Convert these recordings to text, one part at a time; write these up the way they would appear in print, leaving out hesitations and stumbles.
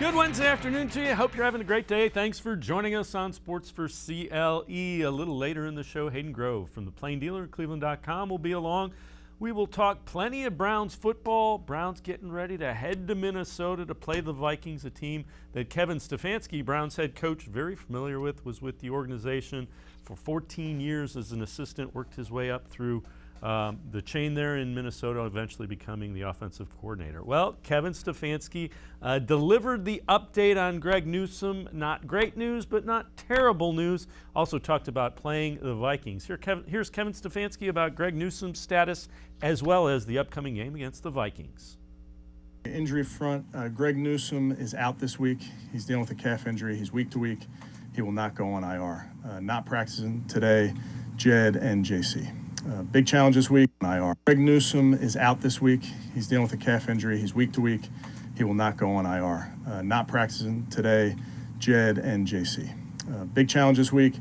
Good Wednesday afternoon to you. Hope you're having a great day. Thanks for joining us on Sports4CLE. A little later in the show, Hayden Grove from the Plain Dealer at cleveland.com will be along. We will talk plenty of Browns football. Browns getting ready to head to Minnesota to play the Vikings, a team that Kevin Stefanski, Browns head coach, very familiar with, was with the organization for 14 years as an assistant, worked his way up through the chain there in Minnesota, eventually becoming the offensive coordinator. Well, Kevin Stefanski delivered the update on Greg Newsome. Not great news, but not terrible news. Also talked about playing the Vikings. Here's Kevin Stefanski about Greg Newsome's status as well as the upcoming game against the Vikings. Injury front, Greg Newsome is out this week. He's dealing with a calf injury. He's week to week. He will not go on IR. Not practicing today, Jed and JC. Big challenge this week, IR. Greg Newsome is out this week. He's dealing with a calf injury. He's week to week. He will not go on IR. Not practicing today, Jed and JC. Big challenge this week.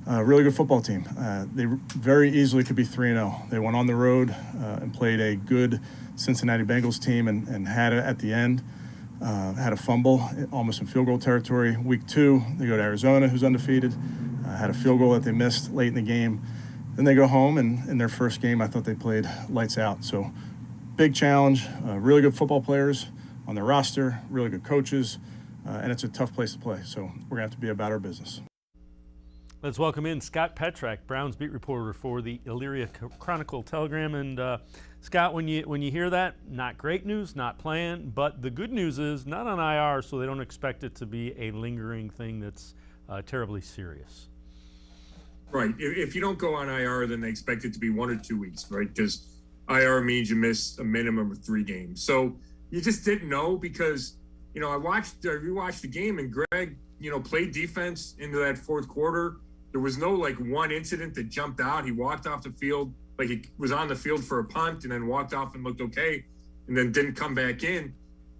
Really good football team. They very easily could be 3-0. They went on the road and played a good Cincinnati Bengals team and had it at the end. Had a fumble, almost in field goal territory. Week 2, they go to Arizona, who's undefeated. Had a field goal that they missed late in the game. Then they go home, and in their first game, I thought they played lights out. So big challenge, really good football players on their roster, really good coaches, and it's a tough place to play. So we're going to have to be about our business. Let's welcome in Scott Petrak, Browns beat reporter for the Elyria Chronicle-Telegram. And Scott, when you hear that, not great news, not playing, but the good news is not on IR, so they don't expect it to be a lingering thing that's terribly serious. Right. If you don't go on IR, then they expect it to be 1 or 2 weeks, right? Because IR means you miss a minimum of 3 games. So you just didn't know because, I rewatched the game and Greg, played defense into that fourth quarter. There was no one incident that jumped out. He walked off the field, he was on the field for a punt and then walked off and looked okay and then didn't come back in.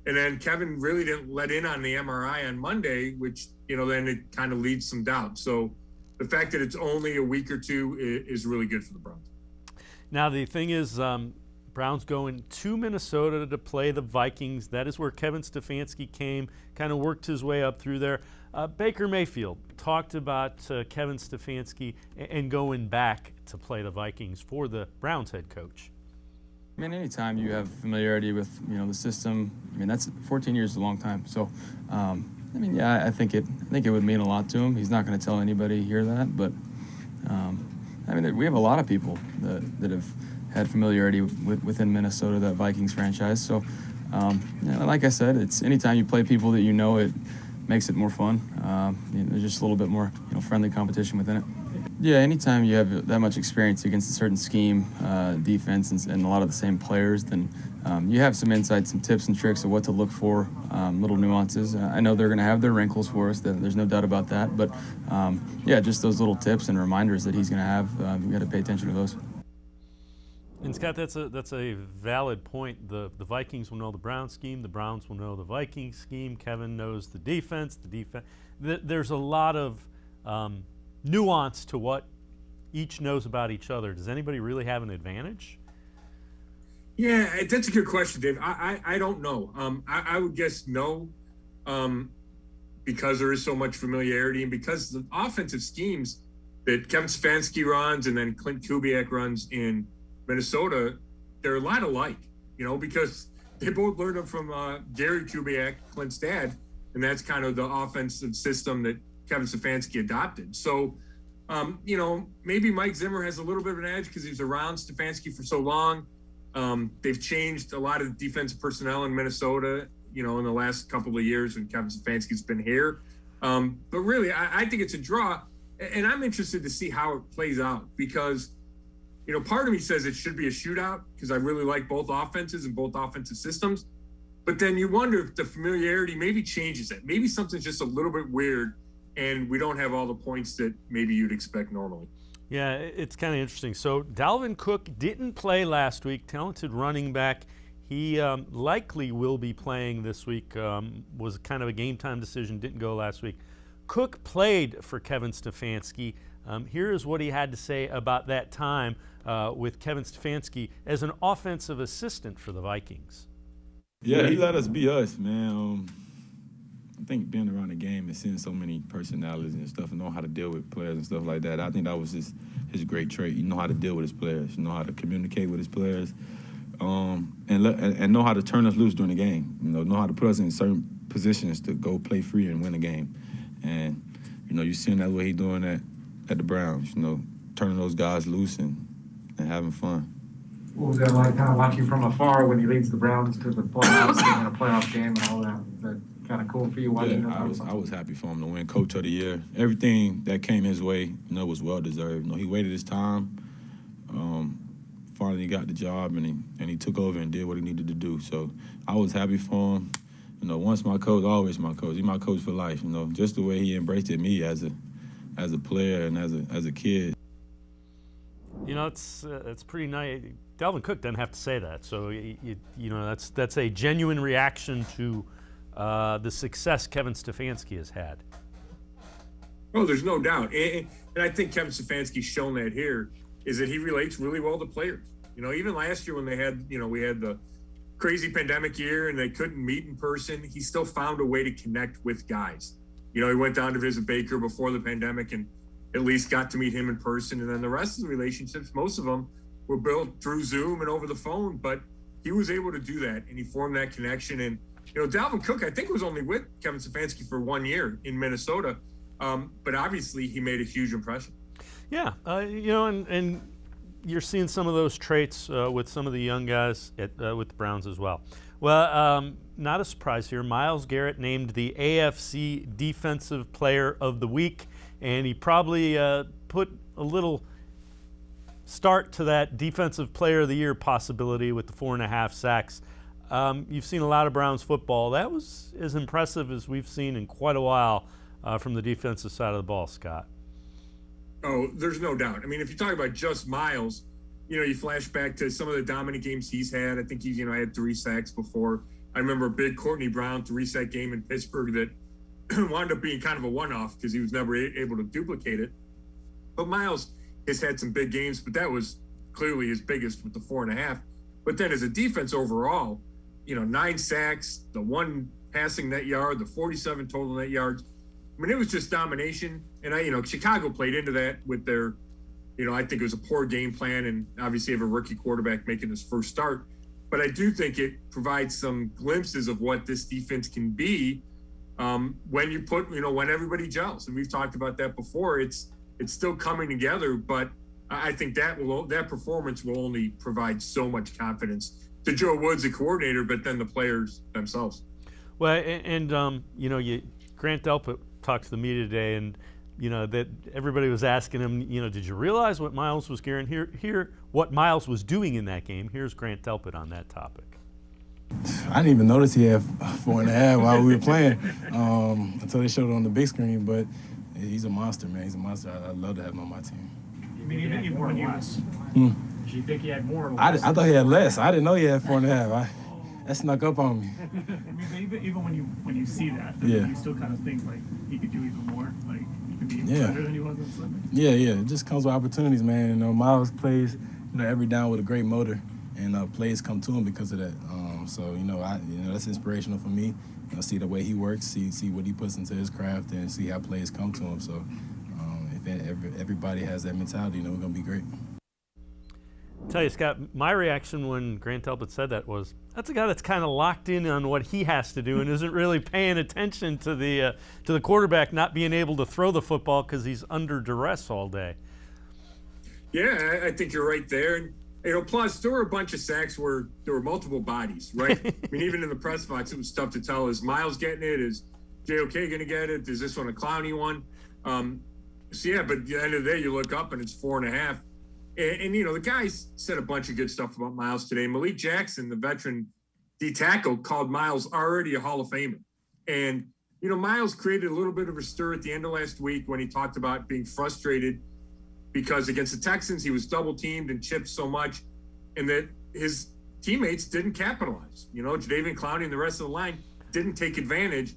And then Kevin really didn't let in on the MRI on Monday, which, then it kind of leads some doubt. So the fact that it's only a week or 2 is really good for the Browns. Now, the thing is, Browns going to Minnesota to play the Vikings. That is where Kevin Stefanski came, kind of worked his way up through there. Baker Mayfield talked about Kevin Stefanski and going back to play the Vikings for the Browns head coach. I mean, anytime you have familiarity with, the system, that's 14 years is a long time. So, I think it would mean a lot to him. He's not going to tell anybody here that, but we have a lot of people that have had familiarity within Minnesota, that Vikings franchise. So, like I said, it's anytime you play people that it makes it more fun. There's just a little bit more friendly competition within it. Yeah, anytime you have that much experience against a certain scheme, defense, and a lot of the same players, then you have some insights, some tips and tricks of what to look for, little nuances. I know they're going to have their wrinkles for us. There's no doubt about that. But, just those little tips and reminders that he's going to have, you've got to pay attention to those. And, Scott, that's a valid point. The Vikings will know the Browns scheme. The Browns will know the Vikings scheme. Kevin knows the defense. There's a lot of nuance to what each knows about each other. Does anybody really have an advantage? Yeah, that's a good question, Dave. I don't know. I would guess no, because there is so much familiarity and because the offensive schemes that Kevin Stefanski runs and then Clint Kubiak runs in Minnesota, they're a lot alike, because they both learned them from Gary Kubiak, Clint's dad, and that's kind of the offensive system that Kevin Stefanski adopted. So, maybe Mike Zimmer has a little bit of an edge because he's around Stefanski for so long. They've changed a lot of the defensive personnel in Minnesota, in the last couple of years when Kevin Stefanski's been here. But really, I think it's a draw, and I'm interested to see how it plays out because, part of me says it should be a shootout because I really like both offenses and both offensive systems. But then you wonder if the familiarity maybe changes it. Maybe something's just a little bit weird and we don't have all the points that maybe you'd expect normally. Yeah, it's kind of interesting. So Dalvin Cook didn't play last week, talented running back. He likely will be playing this week, was kind of a game time decision, didn't go last week. Cook played for Kevin Stefanski. Here is what he had to say about that time with Kevin Stefanski as an offensive assistant for the Vikings. Yeah, he let us be us, man. I think being around the game and seeing so many personalities and stuff and know how to deal with players and stuff like that, I think that was his great trait. You know how to deal with his players, you know how to communicate with his players, and know how to turn us loose during the game. Know how to put us in certain positions to go play free and win a game. And, you're seeing that way he's doing that at the Browns, turning those guys loose and having fun. What was that like, kind of watching from afar when he leads the Browns to the playoffs and a playoff game and all that? Was that kind of cool for you watching? Yeah, I was happy for him to win Coach of the Year. Everything that came his way, was well deserved. He waited his time. Finally got the job and he took over and did what he needed to do. So I was happy for him. Once my coach, always my coach. He's my coach for life. Just the way he embraced me as a player and as a kid. It's pretty nice. Dalvin Cook doesn't have to say that, so that's a genuine reaction to the success Kevin Stefanski has had. Oh, there's no doubt, and I think Kevin Stefanski's shown that here is that he relates really well to players. Even last year when they had, we had the crazy pandemic year and they couldn't meet in person, he still found a way to connect with guys. He went down to visit Baker before the pandemic and at least got to meet him in person. And then the rest of the relationships, most of them were built through Zoom and over the phone, but he was able to do that and he formed that connection. And, Dalvin Cook, I think, was only with Kevin Stefanski for 1 year in Minnesota, but obviously he made a huge impression. Yeah, and you're seeing some of those traits with some of the young guys with the Browns as well. Well, not a surprise here. Myles Garrett named the AFC Defensive Player of the Week, and he probably put a little start to that Defensive Player of the Year possibility with the 4.5 sacks. You've seen a lot of Browns football. That was as impressive as we've seen in quite a while from the defensive side of the ball, Scott. Oh, there's no doubt. I mean, if you talk about just Myles, you flash back to some of the dominant games he's had. I think he's, had 3 sacks before. I remember a big Courtney Brown 3-sack game in Pittsburgh that wound up being kind of a one-off because he was never able to duplicate it. But Myles has had some big games, but that was clearly his biggest with the 4.5. But then as a defense overall, 9 sacks, the 1 passing net yard, the 47 total net yards. I mean, it was just domination. And Chicago played into that with their, I think it was a poor game plan and obviously have a rookie quarterback making his first start. But I do think it provides some glimpses of what this defense can be when you put, when everybody gels. And we've talked about that before. It's still coming together, but I think that performance will only provide so much confidence to Joe Woods, the coordinator, but then the players themselves. Well, and Grant Delpit talked to the media today, and that everybody was asking him, did you realize what Myles was doing here? What Myles was doing in that game? Here's Grant Delpit on that topic. I didn't even notice he had 4.5 while we were playing until they showed it on the big screen. But he's a monster, man. He's a monster. I'd love to have him on my team. You mean even when you less? Did you think he had more or less? I thought he had less. I didn't know he had 4.5. That snuck up on me. I mean, even when you see that, yeah, you still kind of think like he could do even more. Like he could be better than he was on Sunday. Yeah. It just comes with opportunities, man. Myles plays, every down with a great motor, and plays come to him because of that. So that's inspirational for me. See the way he works, see what he puts into his craft, and see how plays come to him. So if everybody has that mentality, we're gonna be great. I'll tell you, Scott, my reaction when Grant Delpit said that was, that's a guy that's kind of locked in on what he has to do and isn't really paying attention to the quarterback not being able to throw the football because he's under duress all day. Yeah, I think you're right there. And, plus, there were a bunch of sacks where there were multiple bodies, right? I mean, even in the press box, it was tough to tell. Is Myles getting it? Is JOK going to get it? Is this one a Clowney one? But at the end of the day, you look up and it's 4.5. And the guys said a bunch of good stuff about Myles today. Malik Jackson, the veteran D tackle, called Myles already a Hall of Famer. And, Myles created a little bit of a stir at the end of last week when he talked about being frustrated because against the Texans, he was double teamed and chipped so much and that his teammates didn't capitalize. Jadeveon Clowney and the rest of the line didn't take advantage.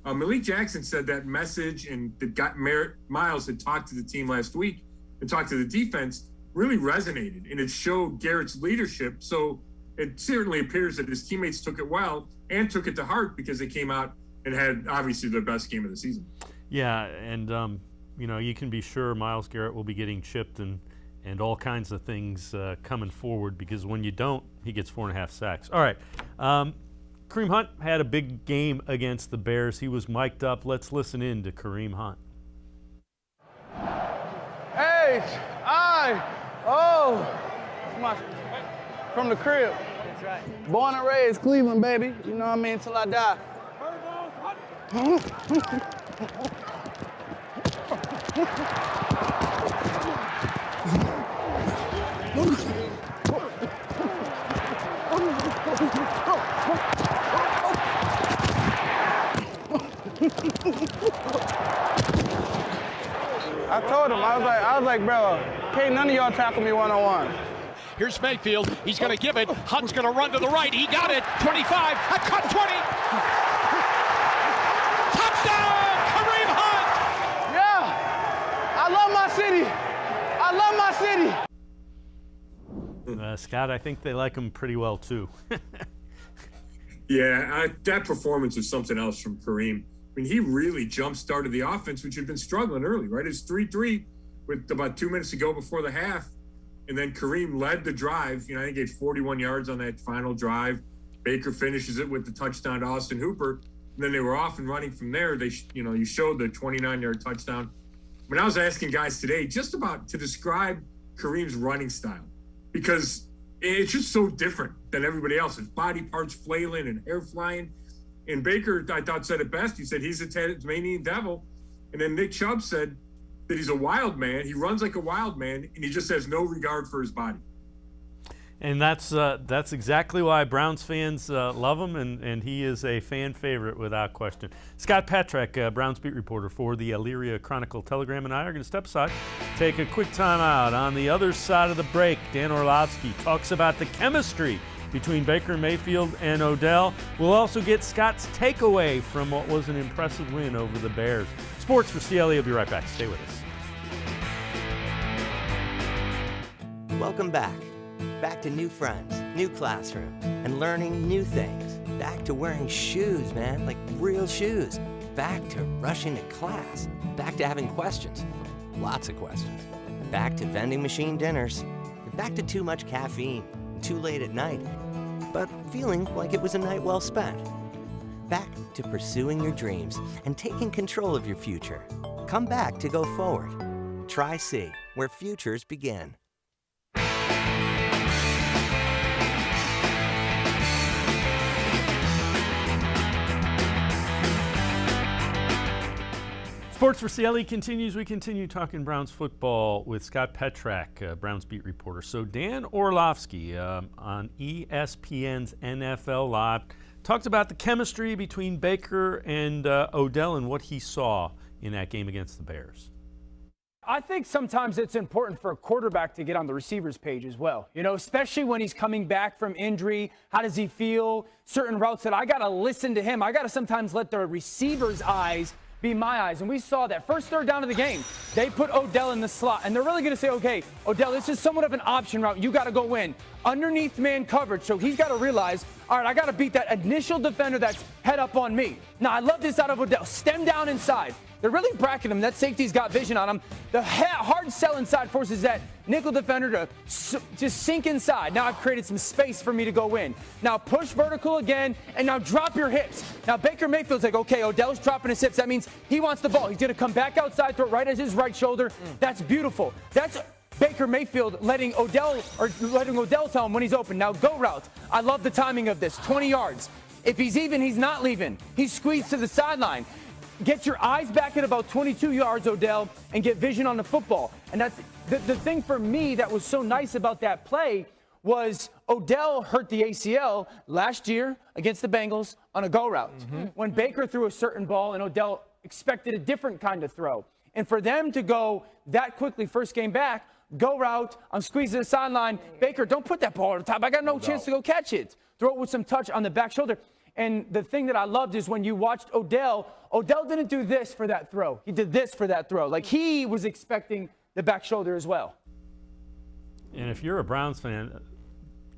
Malik Jackson said that message and that Myles had talked to the team last week and talked to the defense really resonated, and it showed Garrett's leadership. So it certainly appears that his teammates took it well and took it to heart because they came out and had obviously their best game of the season. Yeah, and you can be sure Myles Garrett will be getting chipped and all kinds of things coming forward, because when you don't, he gets 4.5 sacks. All right. Kareem Hunt had a big game against the Bears. He was mic'd up. Let's listen in to Kareem Hunt. From the crib. That's right. Born and raised Cleveland, baby. You know what I mean? Till I die. I told him, I was like, bro, can't none of y'all tackle me one-on-one. Here's Mayfield. He's going to give it. Hunt's going to run to the right. He got it. 25. A cut 20. Touchdown, Kareem Hunt. Yeah. I love my city. I love my city. Scott, I think they like him pretty well, too. Yeah, that performance was something else from Kareem. I mean, he really jump-started the offense, which had been struggling early, right? It's 3-3 with about 2 minutes to go before the half. And then Kareem led the drive. I think he had 41 yards on that final drive. Baker finishes it with the touchdown to Austin Hooper. And then they were off and running from there. You showed the 29-yard touchdown. When I was asking guys today just about to describe Kareem's running style, because it's just so different than everybody else. His body parts flailing and hair flying. And Baker, I thought, said it best. He said he's a Tasmanian devil. And then Nick Chubb said that he's a wild man. He runs like a wild man, and he just has no regard for his body. And that's exactly why Browns fans love him, and he is a fan favorite without question. Scott Petrak, Browns beat reporter for the Elyria Chronicle-Telegram, and I are going to step aside, take a quick time out. On the other side of the break, Dan Orlovsky talks about the chemistry between Baker Mayfield and Odell. We'll also get Scott's takeaway from what was an impressive win over the Bears. Sports for CLE. I'll be right back. Stay with us. Welcome back. Back to new friends, new classroom, and learning new things. Back to wearing shoes, man, like real shoes. Back to rushing to class. Back to having questions. Lots of questions. Back to vending machine dinners. Back to too much caffeine. Too late at night, but feeling like it was a night well spent. Back to pursuing your dreams and taking control of your future. Come back to go forward. Try C, where futures begin. Sports for CLE continues. We continue talking Browns football with Scott Petrak, Browns beat reporter. So Dan Orlovsky on ESPN's NFL Live talked about the chemistry between Baker and Odell and what he saw in that game against the Bears. I think sometimes it's important for a quarterback to get on the receiver's page as well, especially when he's coming back from injury. How does he feel? Certain routes that I got to listen to him. I got to sometimes let the receiver's eyes be my eyes. And we saw that first third down of the game, they put Odell in the slot. And they're really going to say, okay, Odell, this is somewhat of an option route. You got to go in underneath man coverage. So he's got to realize, all right, I got to beat that initial defender that's head up on me. Now, I love this out of Odell. Stem down inside. They're really bracketing him. That safety's got vision on him. The hard sell inside forces that nickel defender to just sink inside. Now I've created some space for me to go in. Now push vertical again, and now drop your hips. Now Baker Mayfield's like, okay, Odell's dropping his hips. That means he wants the ball. He's going to come back outside, throw it right at his right shoulder. That's beautiful. That's Baker Mayfield letting Odell tell him when he's open. Now go route. I love the timing of this. 20 yards. If he's even, he's not leaving. He's squeezed to the sideline. Get your eyes back at about 22 yards, Odell, and get vision on the football. And that's the thing for me that was so nice about that play was Odell hurt the ACL last year against the Bengals on a go route. When Baker threw a certain ball and Odell expected a different kind of throw. And for them to go that quickly first game back, go route, I'm squeezing the sideline. Baker, don't put that ball on the top. I got no chance to go catch it. Throw it with some touch on the back shoulder. And the thing that I loved is when you watched Odell didn't do this for that throw. He did this for that throw. Like he was expecting the back shoulder as well. And if you're a Browns fan,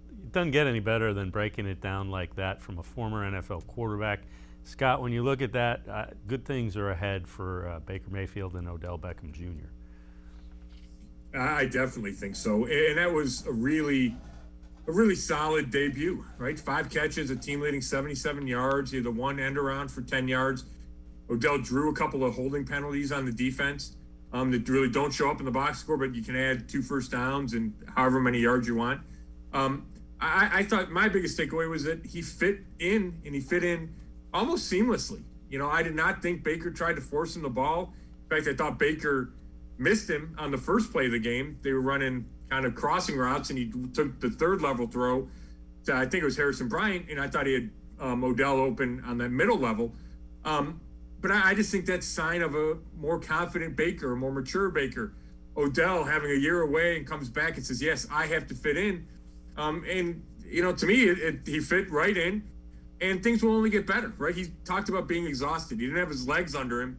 it doesn't get any better than breaking it down like that from a former NFL quarterback. Scott, when you look at that, good things are ahead for Baker Mayfield and Odell Beckham Jr. I definitely think so. And that was a really solid debut, right? 5 catches, a team leading 77 yards. He had the one end around for 10 yards. Odell drew a couple of holding penalties on the defense that really don't show up in the box score, but you can add 2 first downs and however many yards you want. I thought my biggest takeaway was that he fit in, and he fit in almost seamlessly. You know, I did not think Baker tried to force him the ball. In fact, I thought Baker missed him on the first play of the game. They were running kind of crossing routes, and he took the third level throw to, I think it was Harrison Bryant, and I thought he had Odell open on that middle level. But I just think that's a sign of a more confident Baker, a more mature Baker. Odell having a year away and comes back and says, yes, I have to fit in. And, you know, to me, he fit right in, and things will only get better, right? He talked about being exhausted. He didn't have his legs under him.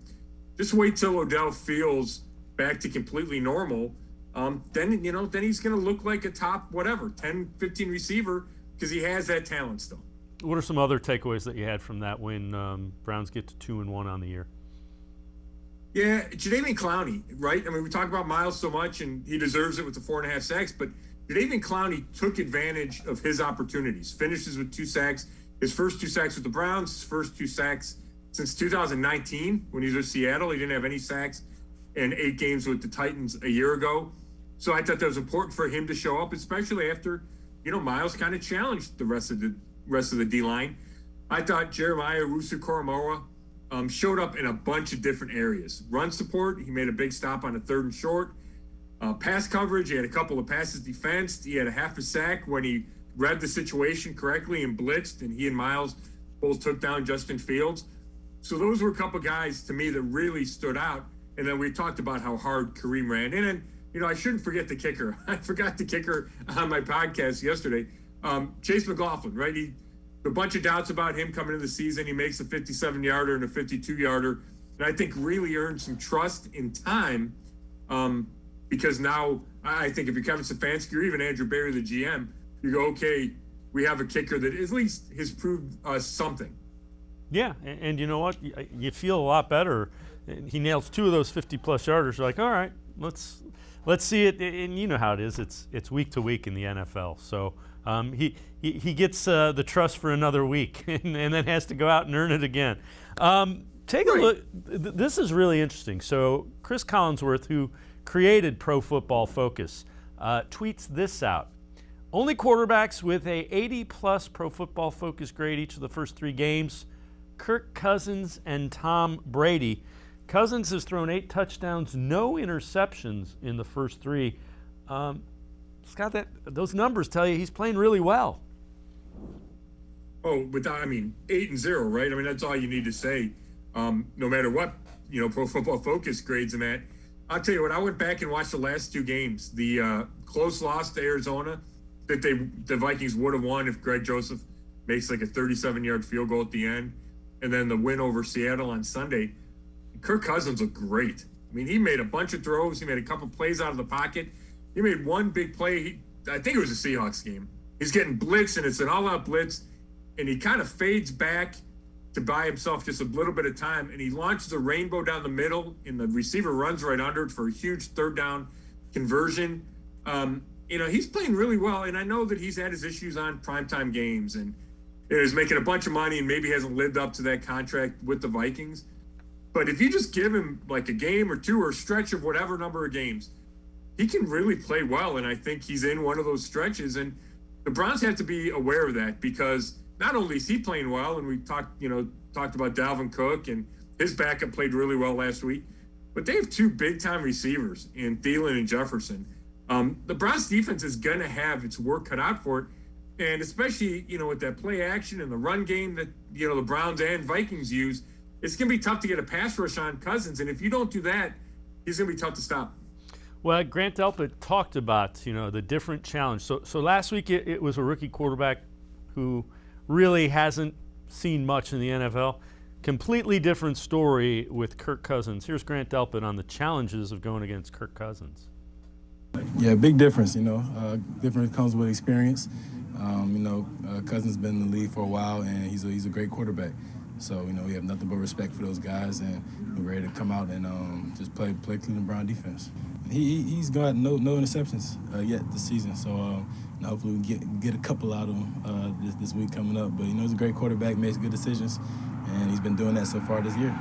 Just wait till Odell feels back to completely normal. Then he's going to look like a top, 10, 15 receiver because he has that talent still. What are some other takeaways that you had from that when Browns get to 2-1 on the year? Yeah, Jadeveon Clowney, right? I mean, we talk about Myles so much, and he deserves it with the 4.5 sacks, but Jadeveon Clowney took advantage of his opportunities, finishes with 2 sacks, his first 2 sacks with the Browns, his first 2 sacks since 2019 when he was with Seattle. He didn't have any sacks in 8 games with the Titans a year ago. So I thought that was important for him to show up, especially after, Myles kind of challenged the rest of the D-line. I thought Jeremiah Owusu-Koramoah showed up in a bunch of different areas. Run support, he made a big stop on a 3rd and short. Pass coverage, he had a couple of passes defensed. He had a half a sack when he read the situation correctly and blitzed, and he and Myles both took down Justin Fields. So those were a couple guys to me that really stood out. And then we talked about how hard Kareem ran. And then, I shouldn't forget the kicker. I forgot the kicker on my podcast yesterday. Chase McLaughlin, right? A bunch of doubts about him coming into the season. He makes a 57-yarder and a 52-yarder. And I think really earned some trust in time because now I think if you're Kevin Stefanski or even Andrew Berry, the GM, you go, okay, we have a kicker that at least has proved us something. Yeah, and you know what? You feel a lot better. He nails 2 of those 50-plus yarders. You're like, all right, let's see it. And you know how it is. It's week to week in the NFL. So he gets the trust for another week and then has to go out and earn it again. Take a look. This is really interesting. So Chris Collinsworth, who created Pro Football Focus, tweets this out. Only quarterbacks with a 80-plus Pro Football Focus grade each of the first 3 games, Kirk Cousins and Tom Brady. Cousins has thrown 8 touchdowns, no interceptions in the first 3. Scott, those numbers tell you he's playing really well. Oh, but 8-0, right? I mean, that's all you need to say. No matter what, Pro Football Focus grades him at. I'll tell you what, I went back and watched the last 2 games. The close loss to Arizona that the Vikings would have won if Greg Joseph makes like a 37-yard field goal at the end. And then the win over Seattle on Sunday. Kirk Cousins looked great. I mean, he made a bunch of throws. He made a couple plays out of the pocket. He made one big play. I think it was a Seahawks game. He's getting blitzed, and it's an all-out blitz, and he kind of fades back to buy himself just a little bit of time, and he launches a rainbow down the middle, and the receiver runs right under it for a huge 3rd down conversion. He's playing really well, and I know that he's had his issues on primetime games, and he's making a bunch of money and maybe hasn't lived up to that contract with the Vikings. But if you just give him like a game or 2 or a stretch of whatever number of games, he can really play well, and I think he's in one of those stretches. And the Browns have to be aware of that because not only is he playing well, and we talked about Dalvin Cook, and his backup played really well last week, but they have 2 big-time receivers in Thielen and Jefferson. The Browns defense is going to have its work cut out for it, and especially, with that play action and the run game that, the Browns and Vikings use, it's going to be tough to get a pass rush on Cousins, and if you don't do that, he's going to be tough to stop. Well, Grant Delpit talked about, the different challenge. So last week it was a rookie quarterback who really hasn't seen much in the NFL. Completely different story with Kirk Cousins. Here's Grant Delpit on the challenges of going against Kirk Cousins. Yeah, big difference, Difference comes with experience. Cousins been in the league for a while, and he's a great quarterback. So, we have nothing but respect for those guys, and we're ready to come out and just play Cleveland Brown defense. He's got no interceptions yet this season, so hopefully we can get a couple out of him this week coming up. But, he's a great quarterback, makes good decisions, and he's been doing that so far this year.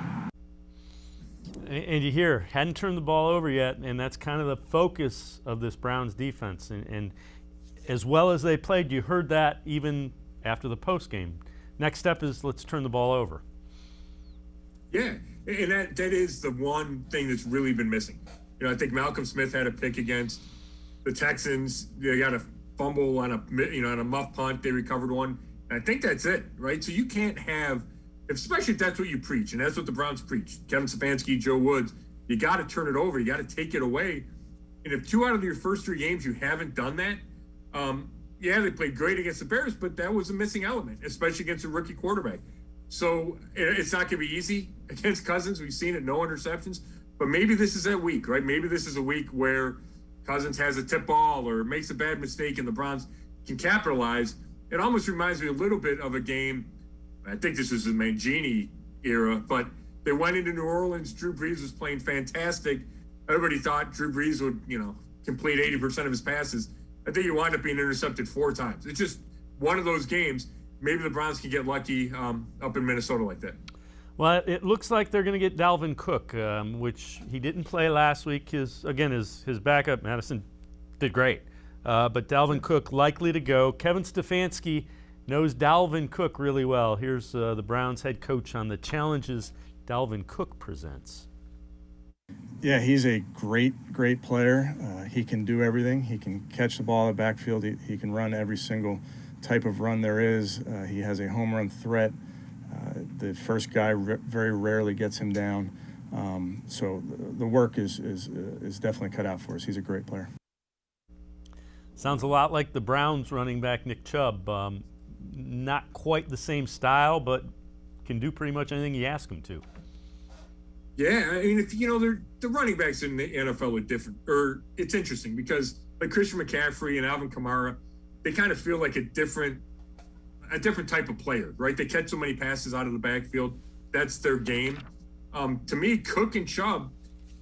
And you hear, hadn't turned the ball over yet, and that's kind of the focus of this Browns defense. And as well as they played, you heard that even after the post game. Next step is let's turn the ball over. Yeah, and that is the one thing that's really been missing. I think Malcolm Smith had a pick against the Texans. They got a fumble on a muff punt. They recovered one. And I think that's it, right? So you can't have, especially if that's what you preach, and that's what the Browns preach. Kevin Stefanski, Joe Woods, you got to turn it over. You got to take it away. And if 2 out of your first 3 games you haven't done that, they played great against the Bears, but that was a missing element, especially against a rookie quarterback. So it's not going to be easy against Cousins. We've seen it, no interceptions. But maybe this is that week, right? Maybe this is a week where Cousins has a tip ball or makes a bad mistake and the Browns can capitalize. It almost reminds me a little bit of a game, I think this was the Mangini era, but they went into New Orleans. Drew Brees was playing fantastic. Everybody thought Drew Brees would, complete 80% of his passes. I think he wound up being intercepted 4 times. It's just one of those games. Maybe the Browns can get lucky up in Minnesota like that. Well, it looks like they're going to get Dalvin Cook, which he didn't play last week. His backup, Madison, did great. But Dalvin Cook likely to go. Kevin Stefanski knows Dalvin Cook really well. Here's the Browns head coach on the challenges Dalvin Cook presents. Yeah, he's a great player. He can do everything. He can catch the ball in the backfield. He can run every single type of run there is. He has a home run threat. The first guy very rarely gets him down. So the work is definitely cut out for us. He's a great player. Sounds a lot like the Browns running back Nick Chubb. Not quite the same style, but can do pretty much anything you ask him to. Yeah, I mean, the running backs in the NFL are different. Or it's interesting because like Christian McCaffrey and Alvin Kamara, they kind of feel like a different type of player, right? They catch so many passes out of the backfield. That's their game. To me, Cook and Chubb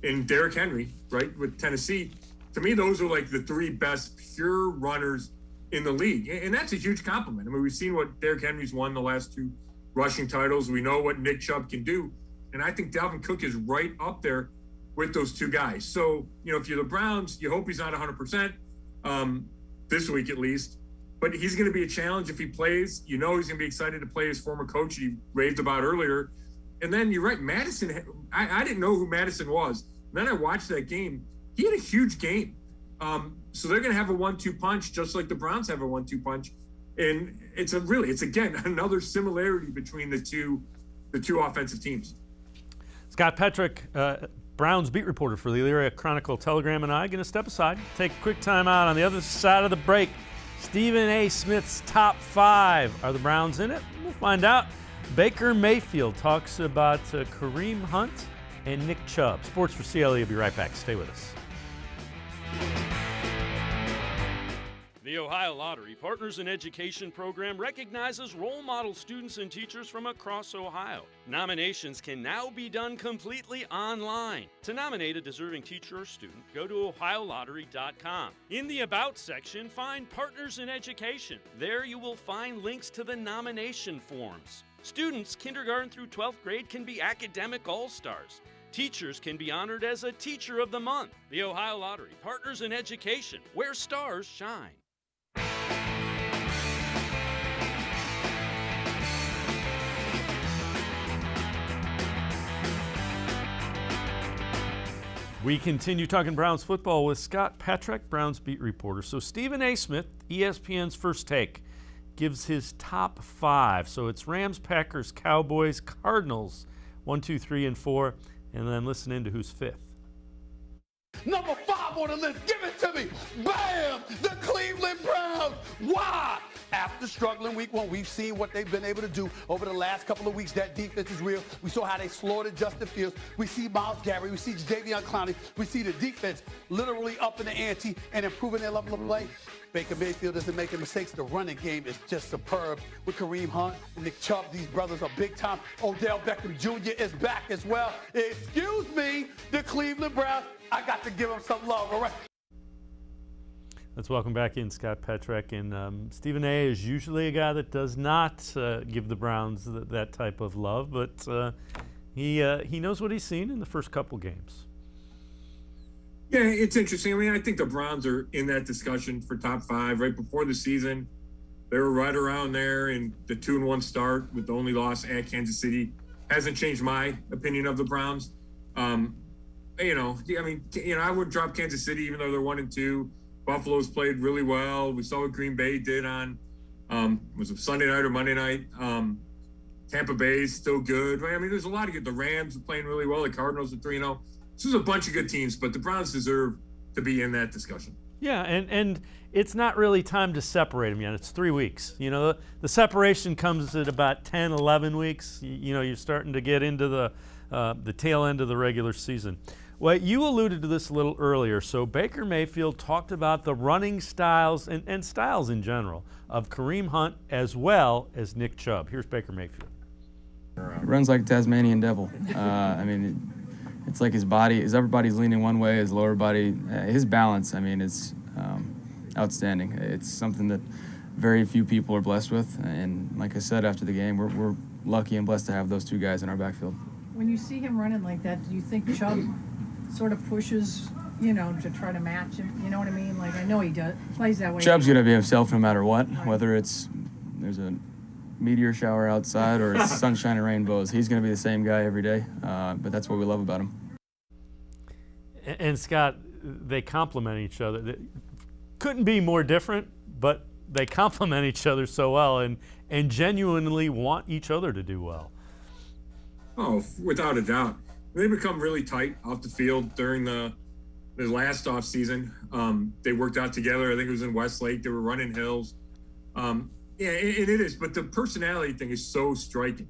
and Derrick Henry, right, with Tennessee, to me, those are like the 3 best pure runners in the league. And that's a huge compliment. I mean, we've seen what Derrick Henry's won the last 2 rushing titles. We know what Nick Chubb can do. And I think Dalvin Cook is right up there with those 2 guys. So, if you're the Browns, you hope he's not 100% this week at least. But he's going to be a challenge if he plays. He's going to be excited to play his former coach he raved about earlier. And then you're right, Madison, I didn't know who Madison was. And then I watched that game. He had a huge game. So they're going to have a 1-2 punch, just like the Browns have a 1-2 punch. And it's again, another similarity between the two offensive teams. Scott Petrick, Browns beat reporter for the Elyria Chronicle Telegram, and I going to step aside, take a quick time out. On the other side of the break, Stephen A. Smith's top 5. Are the Browns in it? We'll find out. Baker Mayfield talks about Kareem Hunt and Nick Chubb. Sports4CLE will be right back. Stay with us. The Ohio Lottery Partners in Education program recognizes role model students and teachers from across Ohio. Nominations can now be done completely online. To nominate a deserving teacher or student, go to ohiolottery.com. In the About section, find Partners in Education. There you will find links to the nomination forms. Students, kindergarten through 12th grade, can be academic all-stars. Teachers can be honored as a Teacher of the Month. The Ohio Lottery Partners in Education, where stars shine. We continue talking Browns football with Scott Petrick, Browns beat reporter. So Stephen A. Smith, ESPN's First Take, gives his top 5. So it's Rams, Packers, Cowboys, Cardinals, 1, 2, 3, and 4. And then listen into who's 5th. Number 5 on the list, give it to me. Bam! The Cleveland Browns. Why? after struggling week one, we've seen what they've been able to do over the last couple of weeks. That defense is real. We saw how they slaughtered Justin Fields. We see Myles Garrett. We see Jadeveon Clowney. We see the defense literally up in the ante and improving their level of play. Baker Mayfield isn't making mistakes. The running game is just superb. With Kareem Hunt and Nick Chubb, these brothers are big time. Odell Beckham Jr. is back as well. Excuse me, the Cleveland Browns. I got to give them some love, all right? Let's welcome back in Scott Petrak. And Stephen A. is usually a guy that does not give the Browns that type of love, but he knows what he's seen in the first couple games. Yeah, it's interesting. I mean, I think the Browns are in that discussion for top 5. Right before the season, they were right around there, and the 2-1 start with the only loss at Kansas City hasn't changed my opinion of the Browns. I wouldn't drop Kansas City even though they're 1-2. Buffalo's played really well. We saw what Green Bay did on was it Sunday night or Monday night. Tampa Bay's still good. I mean, there's a lot of good. The Rams are playing really well. The Cardinals are 3-0. This is a bunch of good teams, but the Browns deserve to be in that discussion. Yeah, and it's not really time to separate them yet. It's 3 weeks. You know, the separation comes at about 10, 11 weeks. You know, you're starting to get into the tail end of the regular season. Well, you alluded to this a little earlier. So Baker Mayfield talked about the running styles and styles in general of Kareem Hunt as well as Nick Chubb. Here's Baker Mayfield. He runs like a Tasmanian devil. It's like his upper body's leaning one way, his lower body, his balance, it's outstanding. It's something that very few people are blessed with. And like I said after the game, we're lucky and blessed to have those two guys in our backfield. When you see him running like that, do you think Chubb sort of pushes, to try to match him? You know what I mean? Like, I know he plays that way. Chubb's going to be himself no matter what, whether there's a meteor shower outside or it's sunshine and rainbows. He's going to be the same guy every day, but that's what we love about him. And Scott, they complement each other. They couldn't be more different, but they complement each other so well and genuinely want each other to do well. Oh, without a doubt. They become really tight off the field during the last offseason. They worked out together. I think it was in Westlake. They were running hills. Yeah, it is. But the personality thing is so striking.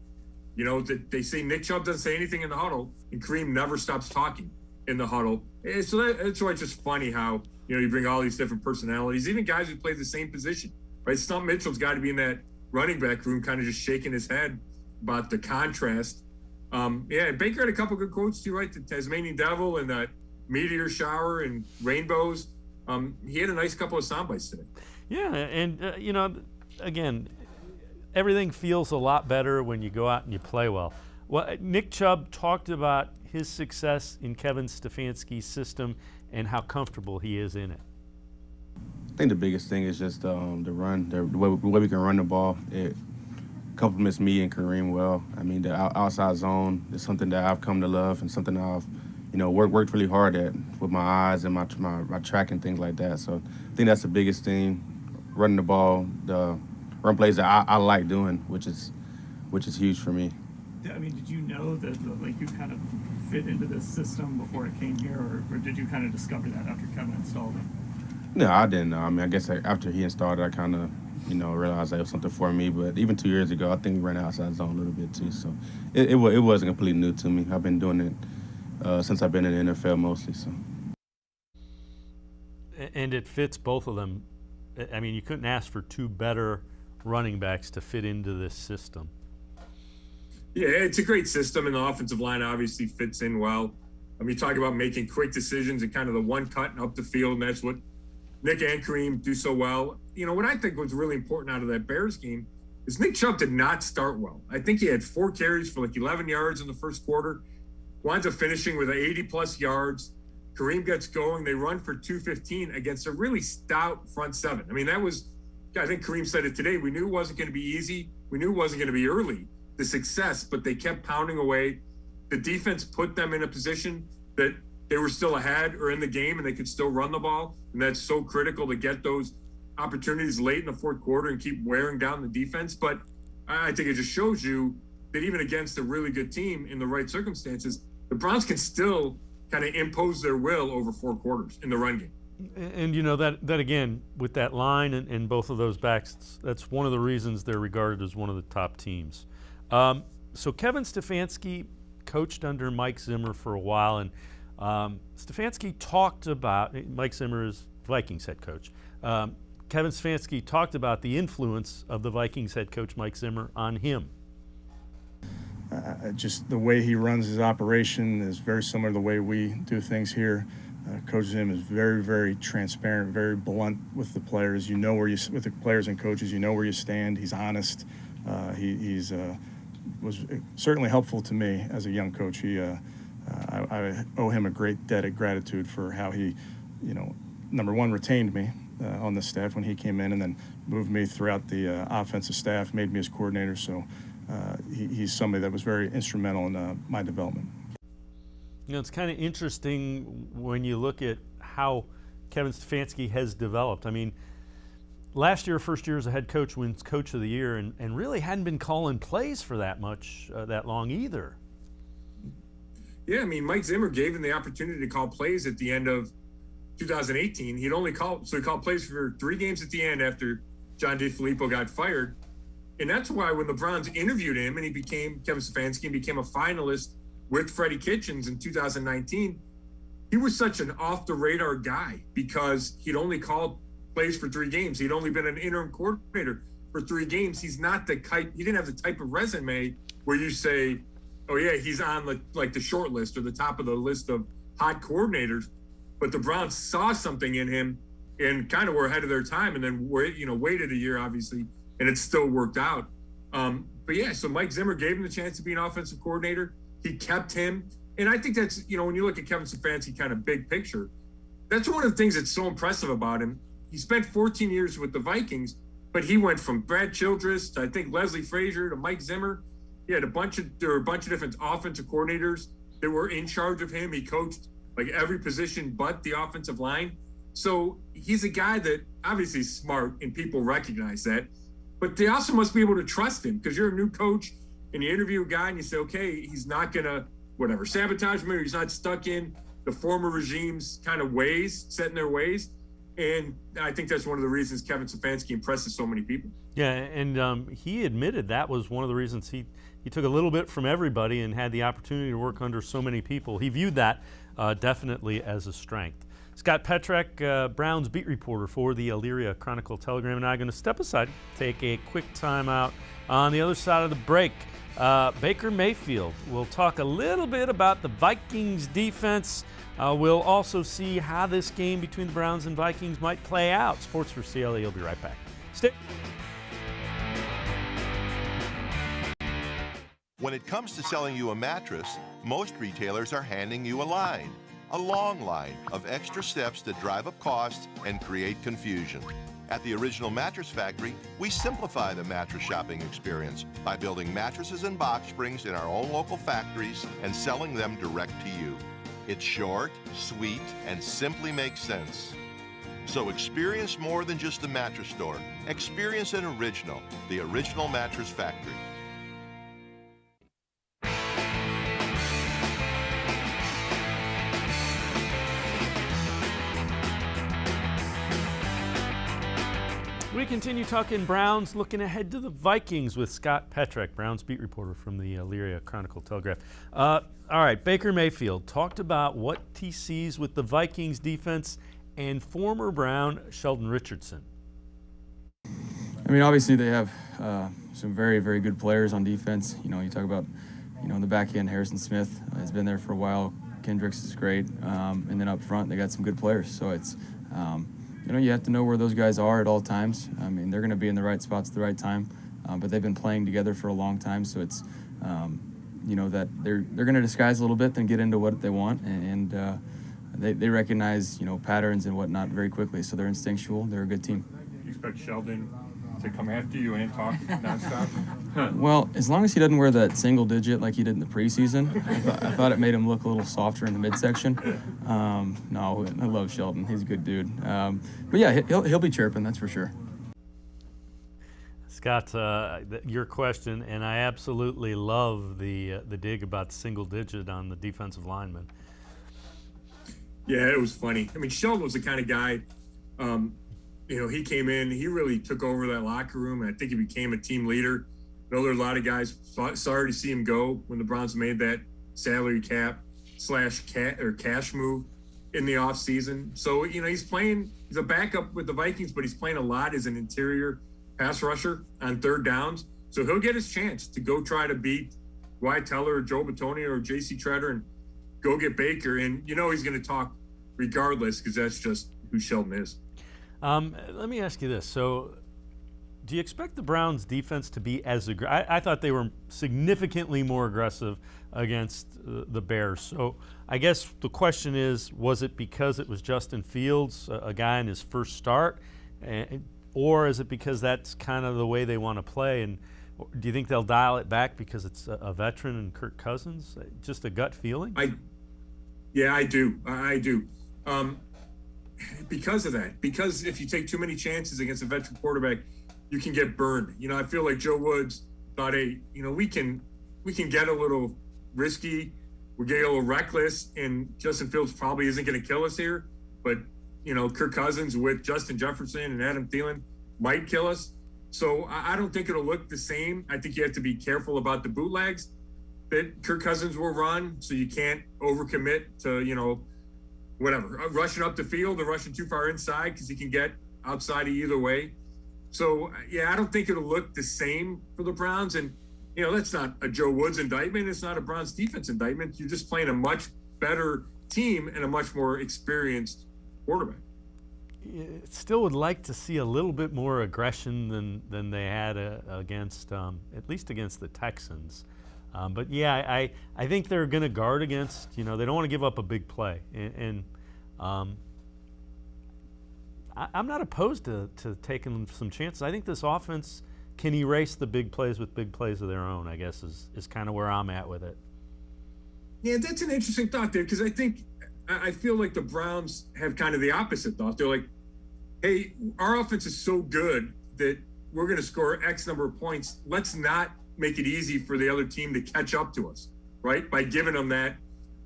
You know, they say Nick Chubb doesn't say anything in the huddle, and Kareem never stops talking in the huddle. And so that's why it's just funny how, you bring all these different personalities, even guys who play the same position, right? Stump Mitchell's got to be in that running back room kind of just shaking his head about the contrast. Baker had a couple good quotes too, right? The Tasmanian Devil and that meteor shower and rainbows. He had a nice couple of sound bites today. Yeah, and, again, everything feels a lot better when you go out and you play well. Well, Nick Chubb talked about his success in Kevin Stefanski's system and how comfortable he is in it. I think the biggest thing is just the run, the way we can run the ball. It complements me and Kareem well. The outside zone is something that I've come to love and something I've, worked really hard at with my eyes and my track and things like that. So I think that's the biggest thing, running the ball, the run plays that I like doing, which is huge for me. Did you know that you kind of fit into this system before it came here, or did you kind of discover that after Kevin installed it? No, I didn't know. I guess after he installed it, I kind of, realized that it was something for me. But even 2 years ago, I think we ran outside zone a little bit too. So it wasn't completely new to me. I've been doing it since I've been in the NFL mostly. So. And it fits both of them. You couldn't ask for two better running backs to fit into this system. Yeah, it's a great system, and the offensive line obviously fits in well. You talk about making quick decisions and kind of the one cut and up the field, and that's what Nick and Kareem do so well. What I think was really important out of that Bears game is Nick Chubb did not start well. I think he had 4 carries for 11 yards in the first quarter, winds up finishing with 80-plus yards. Kareem gets going. They run for 215 against a really stout front seven. That was, I think Kareem said it today, we knew it wasn't going to be easy. We knew it wasn't going to be early, the success, but they kept pounding away. The defense put them in a position that they were still ahead or in the game and they could still run the ball. And that's so critical to get those opportunities late in the fourth quarter and keep wearing down the defense. But I think it just shows you that even against a really good team in the right circumstances, the Browns can still kind of impose their will over 4 quarters in the run game. And you know that again with that line and both of those backs, that's one of the reasons they're regarded as one of the top teams. So Kevin Stefanski coached under Mike Zimmer for a while, and Stefanski talked about, Mike Zimmer is Vikings head coach. Kevin Stefanski talked about the influence of the Vikings head coach Mike Zimmer on him. Just the way he runs his operation is very similar to the way we do things here. Coach Zim is very, very transparent, very blunt with the players. You know where you, with the players and coaches, you know where you stand. He's honest. He's was certainly helpful to me as a young coach. I owe him a great debt of gratitude for how he, number one, retained me on the staff when he came in, and then moved me throughout the offensive staff, made me his coordinator. So he's somebody that was very instrumental in my development. It's kind of interesting when you look at how Kevin Stefanski has developed. I mean, last year, first year as a head coach, wins Coach of the Year, and really hadn't been calling plays for that long either. Yeah, I mean, Mike Zimmer gave him the opportunity to call plays at the end of 2018. He called plays for 3 games at the end after John DeFilippo got fired. And that's why when the Browns interviewed him and he became Kevin Stefanski and became a finalist with Freddie Kitchens in 2019, he was such an off-the-radar guy because he'd only called plays for 3 games. He'd only been an interim coordinator for 3 games. He's not he didn't have the type of resume where you say, oh yeah, he's on the short list or the top of the list of hot coordinators. But the Browns saw something in him and kind of were ahead of their time, and then waited a year, obviously, and it still worked out. But yeah, so Mike Zimmer gave him the chance to be an offensive coordinator. He kept him. And I think that's, when you look at Kevin Stefanski kind of big picture, that's one of the things that's so impressive about him. He spent 14 years with the Vikings, but he went from Brad Childress to, I think, Leslie Frazier to Mike Zimmer. He had there were a bunch of different offensive coordinators that were in charge of him. He coached like every position but the offensive line. So he's a guy that obviously is smart and people recognize that, but they also must be able to trust him because you're a new coach and you interview a guy and you say, okay, he's not going to sabotage me, or he's not stuck in the former regime's kind of ways, set in their ways. And I think that's one of the reasons Kevin Stefanski impresses so many people. Yeah, and he admitted that was one of the reasons he took a little bit from everybody and had the opportunity to work under so many people. He viewed that definitely as a strength. Scott Petrak, Browns beat reporter for the Elyria Chronicle-Telegram, and I are going to step aside, take a quick time out. On the other side of the break, Baker Mayfield. We'll talk a little bit about the Vikings defense. We'll also see how this game between the Browns and Vikings might play out. Sports for CLE. We'll be right back. Stay. When it comes to selling you a mattress, most retailers are handing you a long line of extra steps that drive up costs and create confusion. At the Original Mattress Factory, we simplify the mattress shopping experience by building mattresses and box springs in our own local factories and selling them direct to you. It's short, sweet, and simply makes sense. So experience more than just a mattress store. Experience an original, the Original Mattress Factory. We continue talking Browns, looking ahead to the Vikings with Scott Petrak, Browns beat reporter from the Elyria Chronicle-Telegram. All right, Baker Mayfield talked about what he sees with the Vikings defense and former Brown Sheldon Richardson. I mean, obviously they have some very, very good players on defense. You talk about, the back end, Harrison Smith has been there for a while. Kendricks is great. And then up front, they got some good players. So it's, you have to know where those guys are at all times. I mean, they're going to be in the right spots at the right time, but they've been playing together for a long time. So it's, that they're going to disguise a little bit, then get into what they want, and they recognize, patterns and whatnot very quickly. So they're instinctual. They're a good team. You expect Sheldon to come after you and talk nonstop? Well, as long as he doesn't wear that single digit like he did in the preseason, I thought it made him look a little softer in the midsection. No, I love Sheldon. He's a good dude. But yeah, he'll be chirping, that's for sure. Scott, your question, and I absolutely love the dig about single digit on the defensive lineman. Yeah, it was funny. I mean, Sheldon was the kind of guy, he came in, he really took over that locker room, and I think he became a team leader. I know there are a lot of guys sorry to see him go when the Browns made that salary cap / cash move in the offseason. So, he's a backup with the Vikings, but he's playing a lot as an interior pass rusher on third downs. So he'll get his chance to go try to beat Wyatt Teller or Joe Bitonio or J.C. Treader and go get Baker. And he's going to talk regardless because that's just who Sheldon is. Let me ask you this. So do you expect the Browns defense to be as aggressive? I thought they were significantly more aggressive against the Bears. So I guess the question is, was it because it was Justin Fields, a guy in his first start, or is it because that's kind of the way they want to play? And do you think they'll dial it back because it's a veteran and Kirk Cousins? Just a gut feeling? Yeah, I do. I do. Because of that. Because if you take too many chances against a veteran quarterback, you can get burned. I feel like Joe Woods thought, hey, we can get a little risky, we get a little reckless, and Justin Fields probably isn't going to kill us here. But Kirk Cousins with Justin Jefferson and Adam Thielen might kill us. So I don't think it'll look the same. I think you have to be careful about the bootlegs that Kirk Cousins will run, so you can't overcommit to, rushing up the field or rushing too far inside because he can get outside of either way. So, I don't think it'll look the same for the Browns. And, that's not a Joe Woods indictment. It's not a Browns defense indictment. You're just playing a much better team and a much more experienced quarterback. Still would like to see a little bit more aggression than they had against, at least against the Texans. But I think they're going to guard against, they don't want to give up a big play. And I'm not opposed to taking some chances. I think this offense can erase the big plays with big plays of their own, I guess, is kind of where I'm at with it. Yeah, that's an interesting thought there, because I feel like the Browns have kind of the opposite thought. They're like, hey, our offense is so good that we're going to score X number of points. Let's not make it easy for the other team to catch up to us, right? By giving them that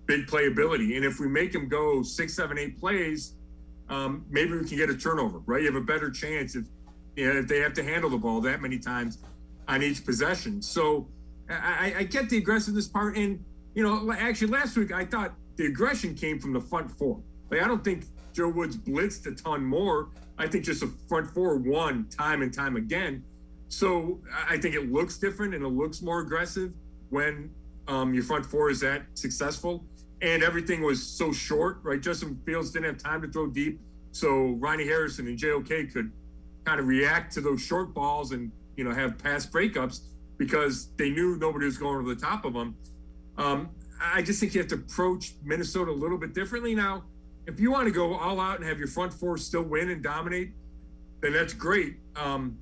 big play ability. And if we make them go 6, 7, 8 plays, maybe we can get a turnover, right? You have a better chance if they have to handle the ball that many times on each possession. So I get the aggressiveness part. And, actually last week I thought the aggression came from the front four. I don't think Joe Woods blitzed a ton more. I think just the front four won time and time again. So I think it looks different and it looks more aggressive when your front four is that successful. And everything was so short, right? Justin Fields didn't have time to throw deep. So Ronnie Harrison and JOK could kind of react to those short balls and, have pass breakups because they knew nobody was going over the top of them. I just think you have to approach Minnesota a little bit differently. Now, if you want to go all out and have your front four still win and dominate, then that's great. And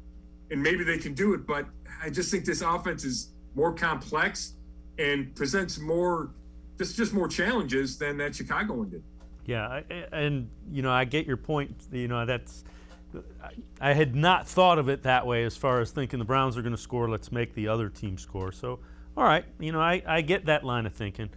maybe they can do it. But I just think this offense is more complex and presents more, just more challenges than that Chicago one did. Yeah, and I get your point. I had not thought of it that way as far as thinking the Browns are going to score. Let's make the other team score. So, all right, I get that line of thinking.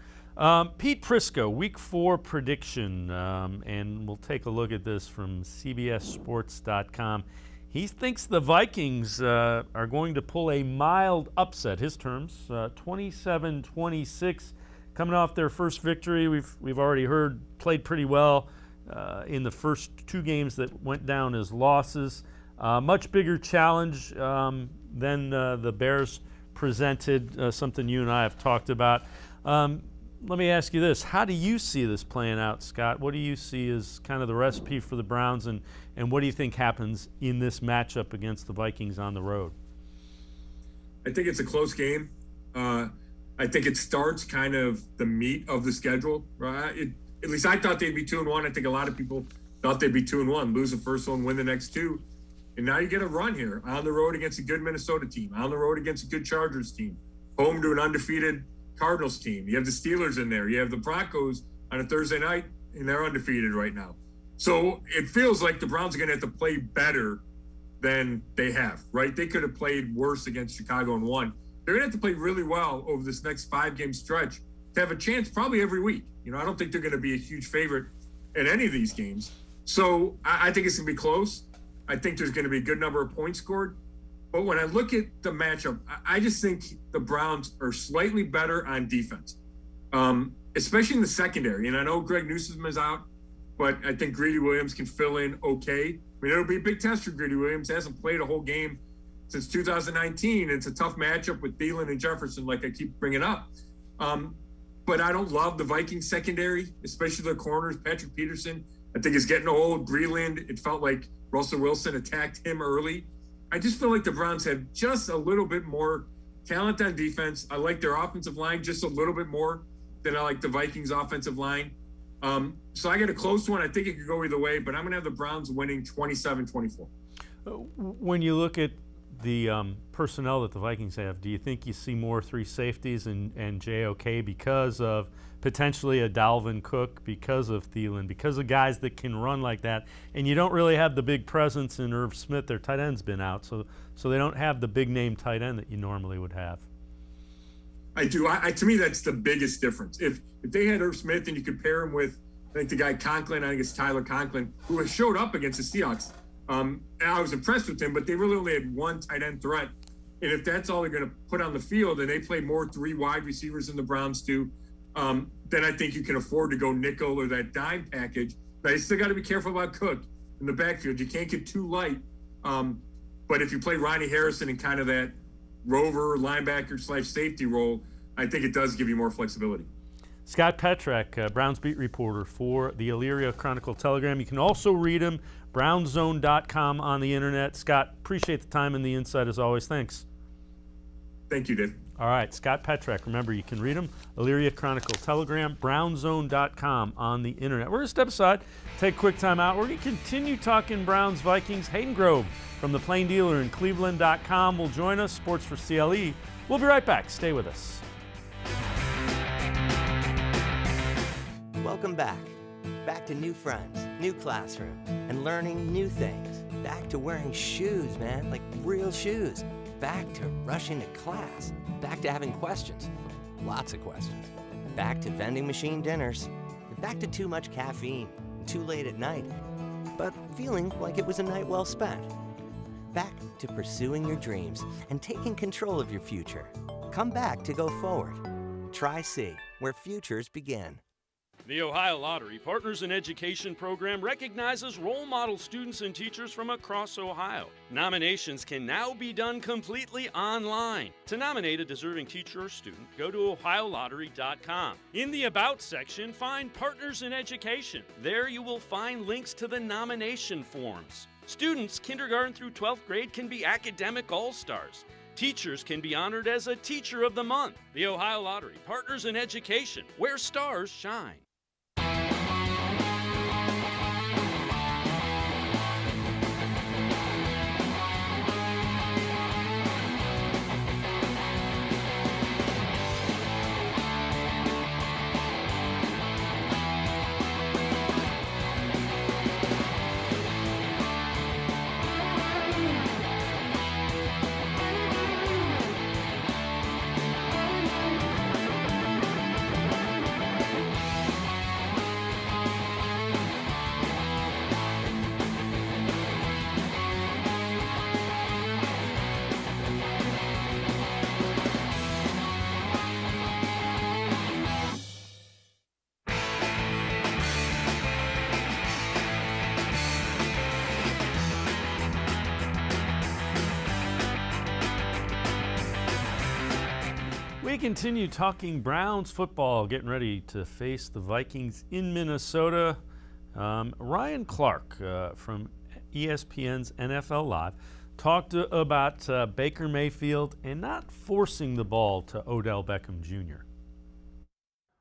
Pete Prisco, Week 4 prediction, and we'll take a look at this from CBSSports.com. He thinks the Vikings are going to pull a mild upset, his terms, 27-26. Coming off their first victory, we've already heard played pretty well in the first 2 games that went down as losses. Much bigger challenge than the Bears presented, something you and I have talked about. Let me ask you this. How do you see this playing out, Scott? What do you see as kind of the recipe for the Browns, and what do you think happens in this matchup against the Vikings on the road? I think it's a close game. I think it starts kind of the meat of the schedule. Right? At least I thought they'd be 2-1. I think a lot of people thought they'd be 2-1, lose the first one, win the next 2. And now you get a run here on the road against a good Minnesota team, on the road against a good Chargers team, home to an undefeated Cardinals team. You have the Steelers in there. You have the Broncos on a Thursday night, and they're undefeated right now. So it feels like the Browns are going to have to play better than they have, right? They could have played worse against Chicago and won. They're going to have to play really well over this next 5-game stretch to have a chance probably every week. I don't think they're going to be a huge favorite in any of these games. So I think it's going to be close. I think there's going to be a good number of points scored. But when I look at the matchup, I just think the Browns are slightly better on defense, especially in the secondary. And I know Greg Newsome is out, but I think Greedy Williams can fill in okay. I mean, it'll be a big test for Greedy Williams. He hasn't played a whole game since 2019. It's a tough matchup with Thielen and Jefferson, like I keep bringing up. But I don't love the Vikings secondary, especially their corners. Patrick Peterson, I think, is getting old. Breland, it felt like Russell Wilson attacked him early. I just feel like the Browns have just a little bit more talent on defense. I like their offensive line just a little bit more than I like the Vikings offensive line. So I get a close one. I think it could go either way, but I'm going to have the Browns winning 27-24. When you look at the personnel that the Vikings have, do you think you see more three safeties and JOK because of potentially a Dalvin Cook, because of Thielen, because of guys that can run like that, and you don't really have the big presence in Irv Smith? Their tight end's been out, so they don't have the big name tight end that you normally would have. I do. To me, that's the biggest difference. If they had Irv Smith and you could pair him with, I think the guy Conklin, I think it's Tyler Conklin, who has showed up against the Seahawks. And I was impressed with him, but they really only had one tight end threat. And if that's all they're going to put on the field, and they play more three wide receivers than the Browns do, then I think you can afford to go nickel or that dime package. Now, you still got to be careful about Cook in the backfield. You can't get too light. But if you play Ronnie Harrison in kind of that rover linebacker / safety role, I think it does give you more flexibility. Scott Petrak, Browns beat reporter for the Elyria Chronicle-Telegram. You can also read him, brownzone.com on the internet. Scott, appreciate the time and the insight as always. Thanks. Thank you, Dave. All right, Scott Petrak. Remember, you can read him, Elyria Chronicle-Telegram, brownzone.com on the internet. We're going to step aside, take a quick time out. We're going to continue talking Browns-Vikings. Hayden Grove from the Plain Dealer and cleveland.com will join us, Sports4CLE. We'll be right back. Stay with us. Welcome back. Back to new friends, new classroom, and learning new things. Back to wearing shoes, man, like real shoes. Back to rushing to class. Back to having questions. Lots of questions. Back to vending machine dinners. Back to too much caffeine, too late at night, but feeling like it was a night well spent. Back to pursuing your dreams and taking control of your future. Come back to go forward. Try C, where futures begin. The Ohio Lottery Partners in Education program recognizes role model students and teachers from across Ohio. Nominations can now be done completely online. To nominate a deserving teacher or student, go to ohiolottery.com. In the About section, find Partners in Education. There you will find links to the nomination forms. Students kindergarten through 12th grade can be academic all-stars. Teachers can be honored as a Teacher of the Month. The Ohio Lottery Partners in Education, where stars shine. We continue talking Browns football, getting ready to face the Vikings in Minnesota. Ryan Clark from ESPN's NFL Live talked about Baker Mayfield and not forcing the ball to Odell Beckham Jr.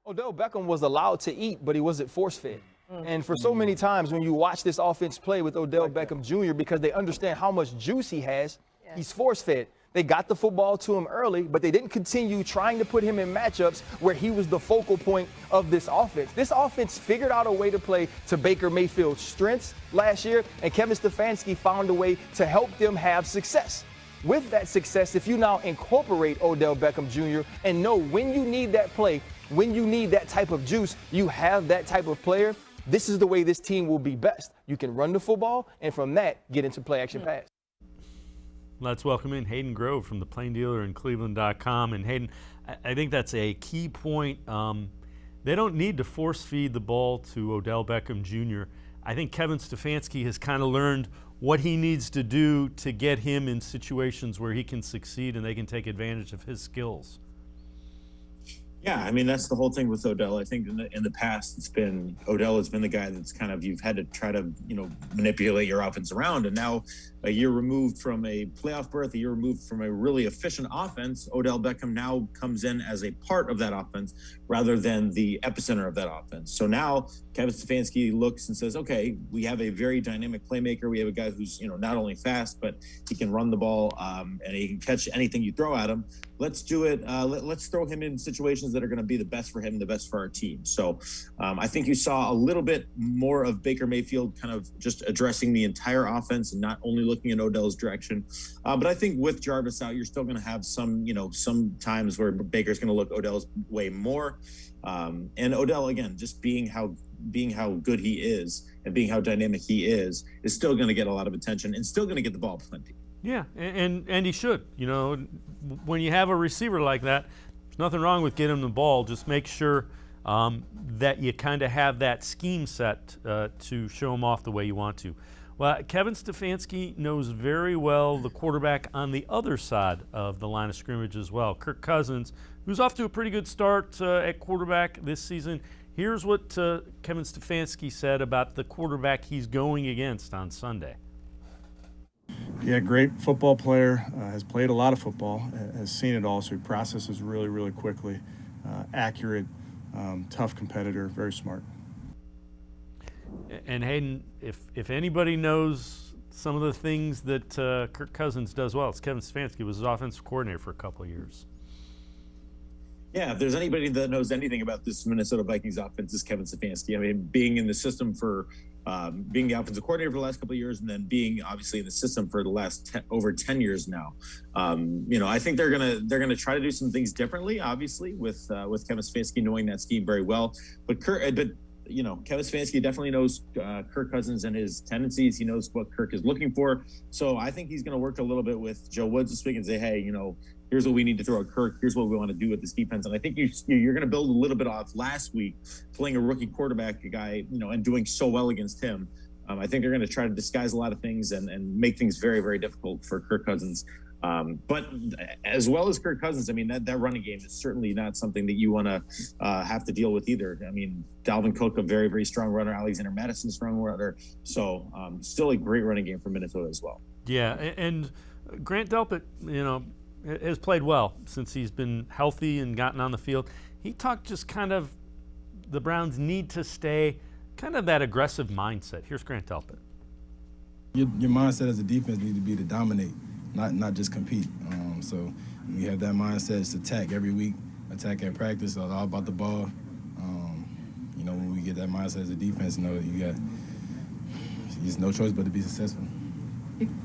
Odell Beckham was allowed to eat, but he wasn't force-fed. And for so many times when you watch this offense play with Odell Beckham Jr., because they understand how much juice he has, he's force-fed. They got the football to him early, but they didn't continue trying to put him in matchups where he was the focal point of this offense. This offense figured out a way to play to Baker Mayfield's strengths last year, and Kevin Stefanski found a way to help them have success. With that success, if you now incorporate Odell Beckham Jr. and know when you need that play, when you need that type of juice, you have that type of player, this is the way this team will be best. You can run the football, and from that, get into play action pass. Let's welcome in Hayden Grove from the Plain Dealer and cleveland.com. And Hayden, I think that's a key point. They don't need to force feed the ball to Odell Beckham Jr. I think Kevin Stefanski has kind of learned what he needs to do to get him in situations where he can succeed and they can take advantage of his skills. Yeah, I mean, that's the whole thing with Odell. I think in the past, Odell has been the guy that's kind of, you've had to try to, manipulate your offense around. And now, a year removed from a playoff berth, a year removed from a really efficient offense, Odell Beckham now comes in as a part of that offense rather than the epicenter of that offense. So now Kevin Stefanski looks and says, okay, we have a very dynamic playmaker. We have a guy who's, not only fast, but he can run the ball and he can catch anything you throw at him. Let's do it. Let's throw him in situations that are going to be the best for him, the best for our team. So I think you saw a little bit more of Baker Mayfield kind of just addressing the entire offense and not only looking in Odell's direction. But I think with Jarvis out, you're still going to have some times where Baker's going to look Odell's way more. And Odell, again, just being how good he is and being how dynamic he is still going to get a lot of attention and still going to get the ball plenty. Yeah, and he should. When you have a receiver like that, there's nothing wrong with getting him the ball. Just make sure that you kind of have that scheme set to show him off the way you want to. Well, Kevin Stefanski knows very well the quarterback on the other side of the line of scrimmage as well. Kirk Cousins, who's off to a pretty good start at quarterback this season. Here's what Kevin Stefanski said about the quarterback he's going against on Sunday. Yeah, great football player, has played a lot of football, has seen it all, so he processes really, really quickly, accurate, tough competitor, very smart. And Hayden, if anybody knows some of the things that Kirk Cousins does well, it's Kevin Stefanski. Was his offensive coordinator for a couple of years. Yeah, if there's anybody that knows anything about this Minnesota Vikings offense, it's Kevin Stefanski. I mean, being in the system for being the offensive coordinator for the last couple of years, and then being obviously in the system for the last over 10 years now. I think they're gonna try to do some things differently, obviously, with Kevin Stefanski knowing that scheme very well. But Kevin Stefanski definitely knows Kirk Cousins and his tendencies. He knows what Kirk is looking for. So I think he's going to work a little bit with Joe Woods this week and say, hey, here's what we need to throw at Kirk. Here's what we want to do with this defense. And I think you're going to build a little bit off last week, playing a rookie quarterback, a guy, and doing so well against him. I think they're going to try to disguise a lot of things and make things very, very difficult for Kirk Cousins. But as well as Kirk Cousins, I mean, that running game is certainly not something that you want to have to deal with either. I mean, Dalvin Cook, a very, very strong runner, Alexander Madison, a strong runner. So still a great running game for Minnesota as well. Yeah, and Grant Delpit, has played well since he's been healthy and gotten on the field. He talked just kind of the Browns need to stay kind of that aggressive mindset. Here's Grant Delpit. Your mindset as a defense needs to be to dominate, not just compete. So we have that mindset, it's attack every week, attack at practice, all about the ball. When we get that mindset as a defense, there's no choice but to be successful.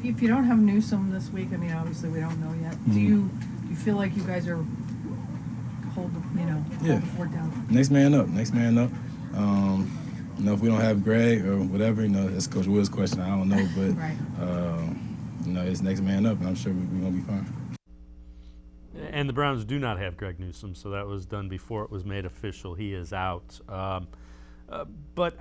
If you don't have Newsome this week, I mean, obviously we don't know yet. Mm-hmm. Do you feel like you guys are hold the fort down? Next man up. If we don't have Greg or whatever, that's Coach Wood's question. I don't know, but right. It's next man up, and I'm sure we're gonna be fine. And the Browns do not have Greg Newsome, so that was done before it was made official. He is out. But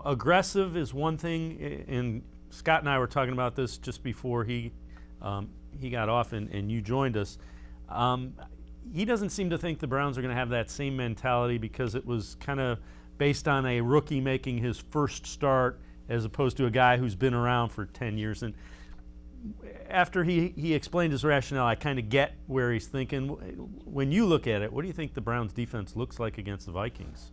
aggressive is one thing, and Scott and I were talking about this just before he got off and you joined us. He doesn't seem to think the Browns are going to have that same mentality because it was kind of based on a rookie making his first start as opposed to a guy who's been around for 10 years. And after he explained his rationale, I kind of get where he's thinking. When you look at it, what do you think the Browns defense looks like against the Vikings?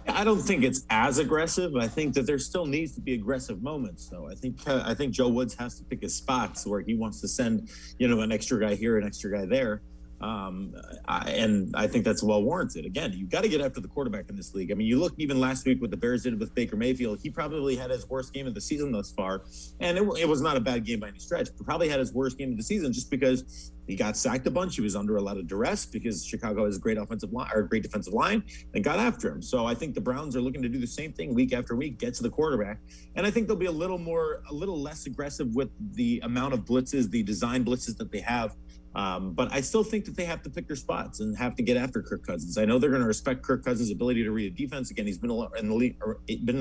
I don't think it's as aggressive. I think that there still needs to be aggressive moments, though. I think Joe Woods has to pick his spots where he wants to send, an extra guy here, an extra guy there. And I think that's well warranted. Again, you've got to get after the quarterback in this league. I mean, you look even last week what the Bears did with Baker Mayfield. He probably had his worst game of the season thus far. And it was not a bad game by any stretch, but probably had his worst game of the season just because he got sacked a bunch. He was under a lot of duress because Chicago has a great offensive line or a great defensive line and got after him. So I think the Browns are looking to do the same thing week after week, get to the quarterback. And I think they'll be a little less aggressive with the amount of blitzes, the design blitzes that they have. But I still think that they have to pick their spots and have to get after Kirk Cousins. I know they're going to respect Kirk Cousins' ability to read a defense. Again, he's been in the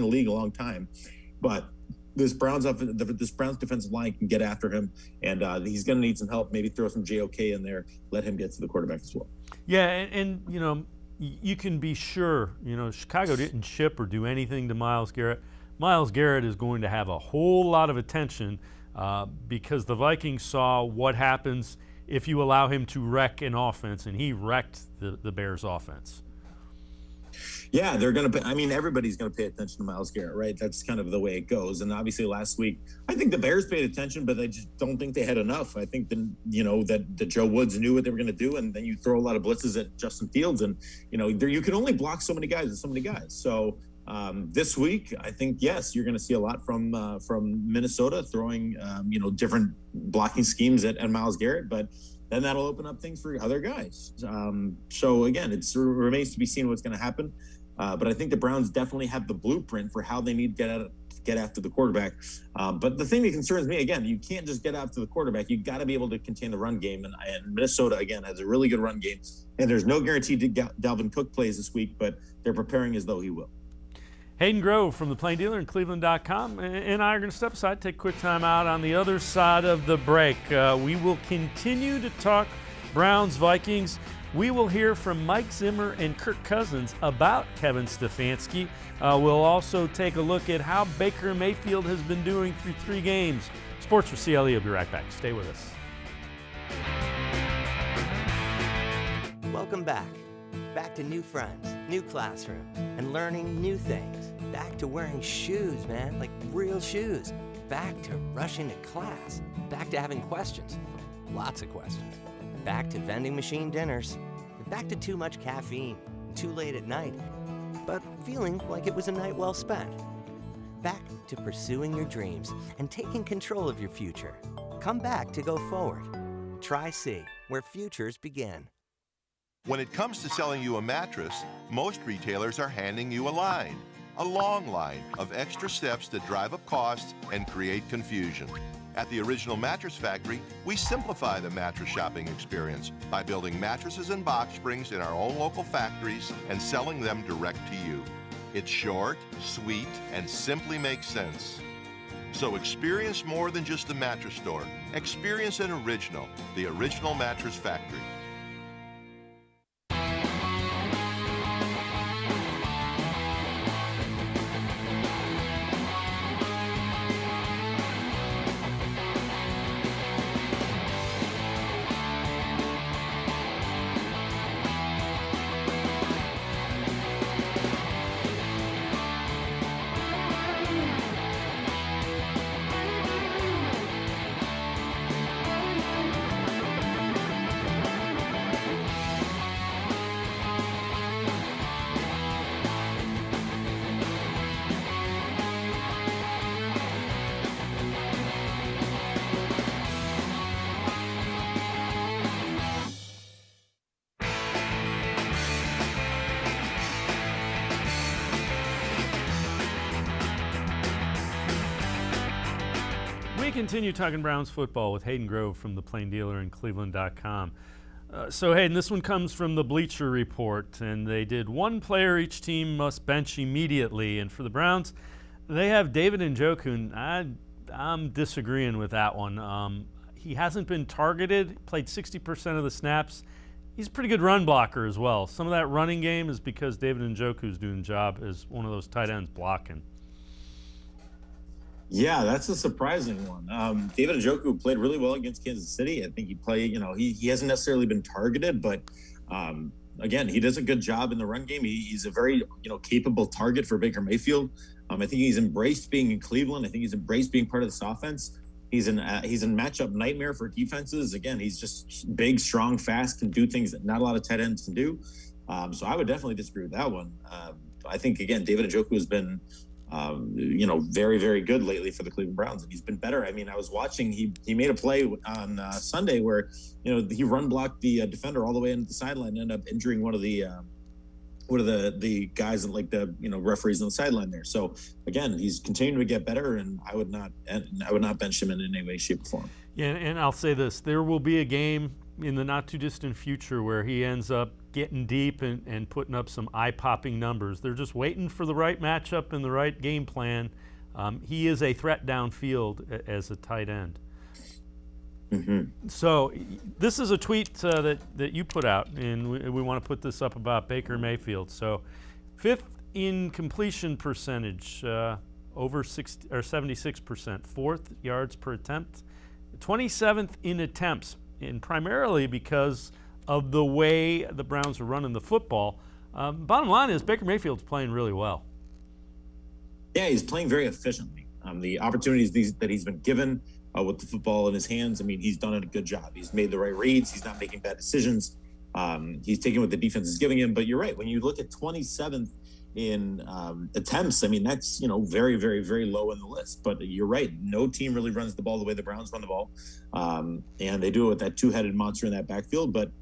league a long time, but this Browns defensive line can get after him, and he's going to need some help. Maybe throw some JOK in there, let him get to the quarterback as well. Yeah, and you know, you can be sure, you know, Chicago didn't ship or do anything to Myles Garrett. Myles Garrett is going to have a whole lot of attention because the Vikings saw what happens if you allow him to wreck an offense, and he wrecked the Bears' offense. Yeah, they're going to. I mean, everybody's going to pay attention to Myles Garrett, right? That's kind of the way it goes. And obviously, last week, I think the Bears paid attention, but I just don't think they had enough. I think that Joe Woods knew what they were going to do, and then you throw a lot of blitzes at Justin Fields, and you can only block so many guys with so many guys. So this week, I think yes, you're going to see a lot from Minnesota throwing different blocking schemes at Myles Garrett, but then that'll open up things for other guys. So again, it remains to be seen what's going to happen. But I think the Browns definitely have the blueprint for how they need to get after the quarterback. But the thing that concerns me, again, you can't just get after the quarterback. You got to be able to contain the run game. And Minnesota, again, has a really good run game. And there's no guarantee Dalvin Cook plays this week, but they're preparing as though he will. Hayden Grove from the Plain Dealer and cleveland.com and I are going to step aside, take a quick time out. On the other side of the break, we will continue to talk Browns-Vikings. We will hear from Mike Zimmer and Kirk Cousins about Kevin Stefanski. We'll also take a look at how Baker Mayfield has been doing through 3 games. Sports4CLE will be right back. Stay with us. Welcome back. Back to new friends, new classroom, and learning new things. Back to wearing shoes, man, like real shoes. Back to rushing to class. Back to having questions. Lots of questions. Back to vending machine dinners. Back to too much caffeine, too late at night, but feeling like it was a night well spent. Back to pursuing your dreams and taking control of your future. Come back to go forward. Try C, where futures begin. When it comes to selling you a mattress, most retailers are handing you a long line of extra steps that drive up costs and create confusion. At the Original Mattress Factory, we simplify the mattress shopping experience by building mattresses and box springs in our own local factories and selling them direct to you. It's short, sweet, and simply makes sense. So experience more than just the mattress store. Experience an original, the Original Mattress Factory. Continue talking Browns football with Hayden Grove from the Plain Dealer and cleveland.com. So Hayden, this one comes from the Bleacher Report, and they did 1 player each team must bench immediately. And for the Browns, they have David Njoku. I'm disagreeing with that one. He hasn't been targeted, played 60% of the snaps. He's a pretty good run blocker as well. Some of that running game is because David Njoku's doing the job as one of those tight ends blocking. Yeah, that's a surprising one. David Njoku played really well against Kansas City. I think he played, he hasn't necessarily been targeted, but again, he does a good job in the run game. He's a very, capable target for Baker Mayfield. I think he's embraced being in Cleveland. I think he's embraced being part of this offense. He's a matchup nightmare for defenses. Again, he's just big, strong, fast, can do things that not a lot of tight ends can do. So I would definitely disagree with that one. I think, again, David Njoku has been, very, very good lately for the Cleveland Browns, and he's been better. I mean, I was watching, he made a play on Sunday where, he run blocked the defender all the way into the sideline and ended up injuring one of the guys, like the referees on the sideline there. So again, he's continuing to get better, and I would not bench him in any way, shape, or form. Yeah, and I'll say this: there will be a game in the not too distant future where he ends up getting deep and putting up some eye-popping numbers. They're just waiting for the right matchup and the right game plan. He is a threat downfield as a tight end. Mm-hmm. So this is a tweet that you put out, and we want to put this up about Baker Mayfield. So 5th in completion percentage, over 60 or 76%, 4th yards per attempt, 27th in attempts, and primarily because of the way the Browns are running the football. Bottom line is Baker Mayfield's playing really well. Yeah, he's playing very efficiently. The opportunities that he's been given with the football in his hands, I mean, he's done a good job. He's made the right reads. He's not making bad decisions. He's taking what the defense is giving him. But you're right. When you look at 27th in attempts, I mean, that's, very, very, very low in the list. But you're right. No team really runs the ball the way the Browns run the ball. And they do it with that two-headed monster in that backfield. But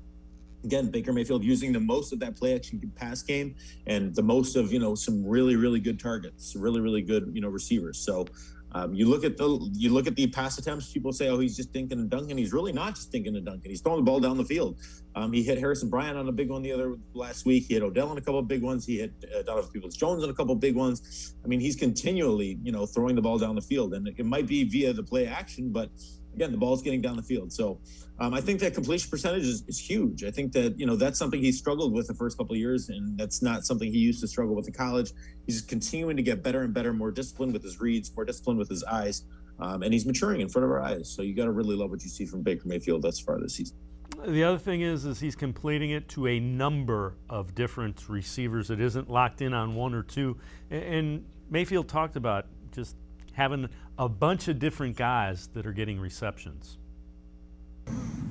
again, Baker Mayfield using the most of that play action pass game and the most of, some really, really good targets, really, really good, receivers. So you look at the pass attempts, people say, oh, he's just dinking and dunking. He's really not just dinking and dunking. He's throwing the ball down the field. He hit Harrison Bryant on a big one last week. He hit Odell on a couple of big ones. He hit Donovan Peoples-Jones on a couple of big ones. I mean, he's continually, throwing the ball down the field, and it might be via the play action, but again, the ball's getting down the field. So I think that completion percentage is huge. I think that, that's something he struggled with the first couple of years, and that's not something he used to struggle with in college. He's continuing to get better and better, more disciplined with his reads, more disciplined with his eyes, and he's maturing in front of our eyes. So you got to really love what you see from Baker Mayfield thus far this season. The other thing is he's completing it to a number of different receivers. It isn't locked in on one or two. And Mayfield talked about just having a bunch of different guys that are getting receptions.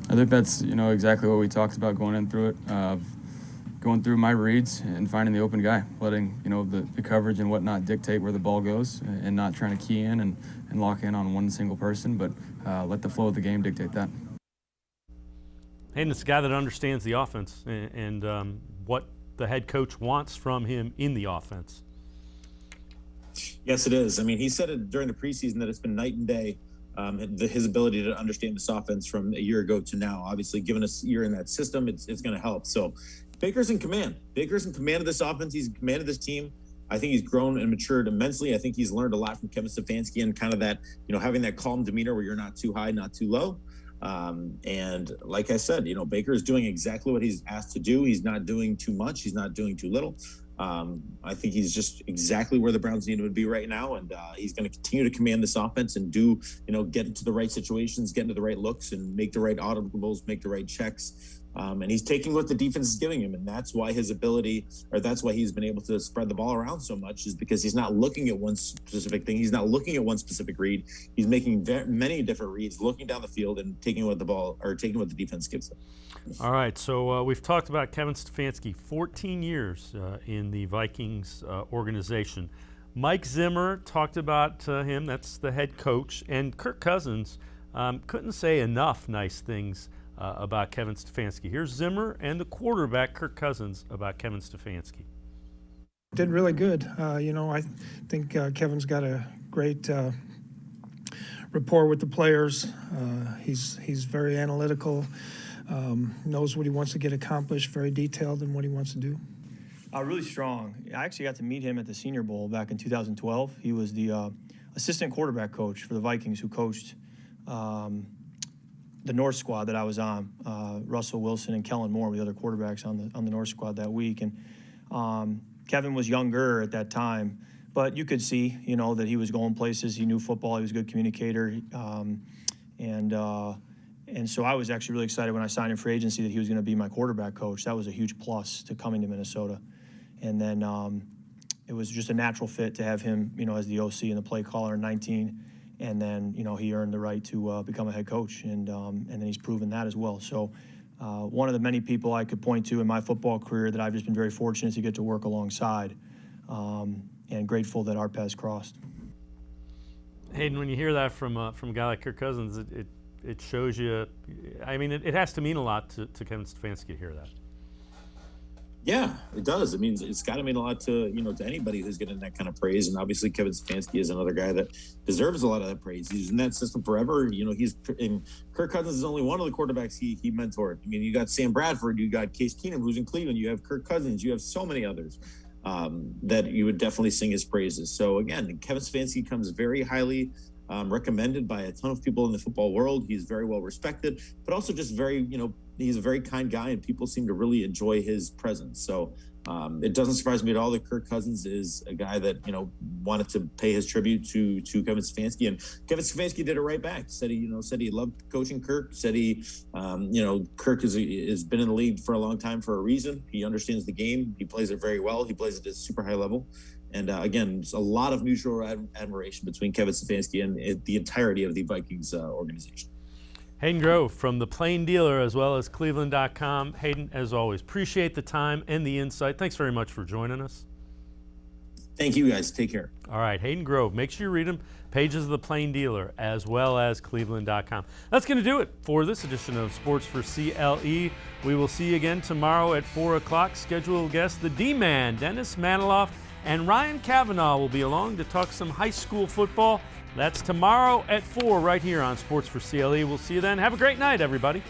I think that's, exactly what we talked about going in through it, going through my reads and finding the open guy, letting, the coverage and whatnot dictate where the ball goes and not trying to key in and lock in on one single person, but let the flow of the game dictate that. And it's a guy that understands the offense and what the head coach wants from him in the offense. Yes, it is. I mean, he said it during the preseason that it's been night and day, his ability to understand this offense from a year ago to now. Obviously, given us a year in that system, it's going to help. So Baker's in command. Baker's in command of this offense. He's in command of this team. I think he's grown and matured immensely. I think he's learned a lot from Kevin Stefanski and kind of that, having that calm demeanor where you're not too high, not too low. And like I said, Baker is doing exactly what he's asked to do. He's not doing too much. He's not doing too little. I think he's just exactly where the Browns need him to be right now, and he's going to continue to command this offense and get into the right situations, get into the right looks, and make the right audibles, make the right checks. And he's taking what the defense is giving him, and that's why his ability, or that's why he's been able to spread the ball around so much, is because he's not looking at one specific thing. He's not looking at one specific read. He's making many different reads, looking down the field and taking what the defense gives him. All right, so we've talked about Kevin Stefanski, 14 years in the Vikings organization. Mike Zimmer talked about him, that's the head coach, and Kirk Cousins couldn't say enough nice things about Kevin Stefanski. Here's Zimmer and the quarterback, Kirk Cousins, about Kevin Stefanski. Did really good. I think Kevin's got a great rapport with the players. He's very analytical. Knows what he wants to get accomplished, very detailed in what he wants to do. Really strong. I actually got to meet him at the Senior Bowl back in 2012. He was the assistant quarterback coach for the Vikings who coached the North squad that I was on. Russell Wilson and Kellen Moore were the other quarterbacks on the North squad that week. And Kevin was younger at that time, but you could see, that he was going places. He knew football. He was a good communicator. And so I was actually really excited when I signed him for agency that he was going to be my quarterback coach. That was a huge plus to coming to Minnesota. And then it was just a natural fit to have him, as the OC and the play caller in 19. And then, he earned the right to become a head coach, and then he's proven that as well. So one of the many people I could point to in my football career that I've just been very fortunate to get to work alongside, and grateful that our paths crossed. Hayden, when you hear that from a guy like Kirk Cousins, it shows you. I mean, it has to mean a lot to Kevin Stefanski to hear that. Yeah, it does. It means it's got to mean a lot to anybody who's getting that kind of praise. And obviously, Kevin Stefanski is another guy that deserves a lot of that praise. He's in that system forever. Kirk Cousins is only one of the quarterbacks he mentored. I mean, you got Sam Bradford, you got Case Keenum, who's in Cleveland. You have Kirk Cousins. You have so many others that you would definitely sing his praises. So again, Kevin Stefanski comes very highly recommended by a ton of people in the football world. He's very well respected, but also just very, he's a very kind guy, and people seem to really enjoy his presence. So it doesn't surprise me at all that Kirk Cousins is a guy that, wanted to pay his tribute to Kevin Stefanski, and Kevin Stefanski did it right back. Said he loved coaching Kirk, said Kirk has been in the league for a long time for a reason. He understands the game. He plays it very well. He plays it at a super high level. And again, there's a lot of mutual admiration between Kevin Stefanski and the entirety of the Vikings organization. Hayden Grove from the Plain Dealer as well as cleveland.com. Hayden, as always, appreciate the time and the insight. Thanks very much for joining us. Thank you, guys. Take care. All right, Hayden Grove. Make sure you read them. Pages of the Plain Dealer as well as cleveland.com. That's going to do it for this edition of Sports for CLE. We will see you again tomorrow at 4 o'clock. Scheduled guests, the D-Man, Dennis Maniloff, and Ryan Kavanaugh will be along to talk some high school football. That's tomorrow at 4 right here on Sports for CLE. We'll see you then. Have a great night, everybody.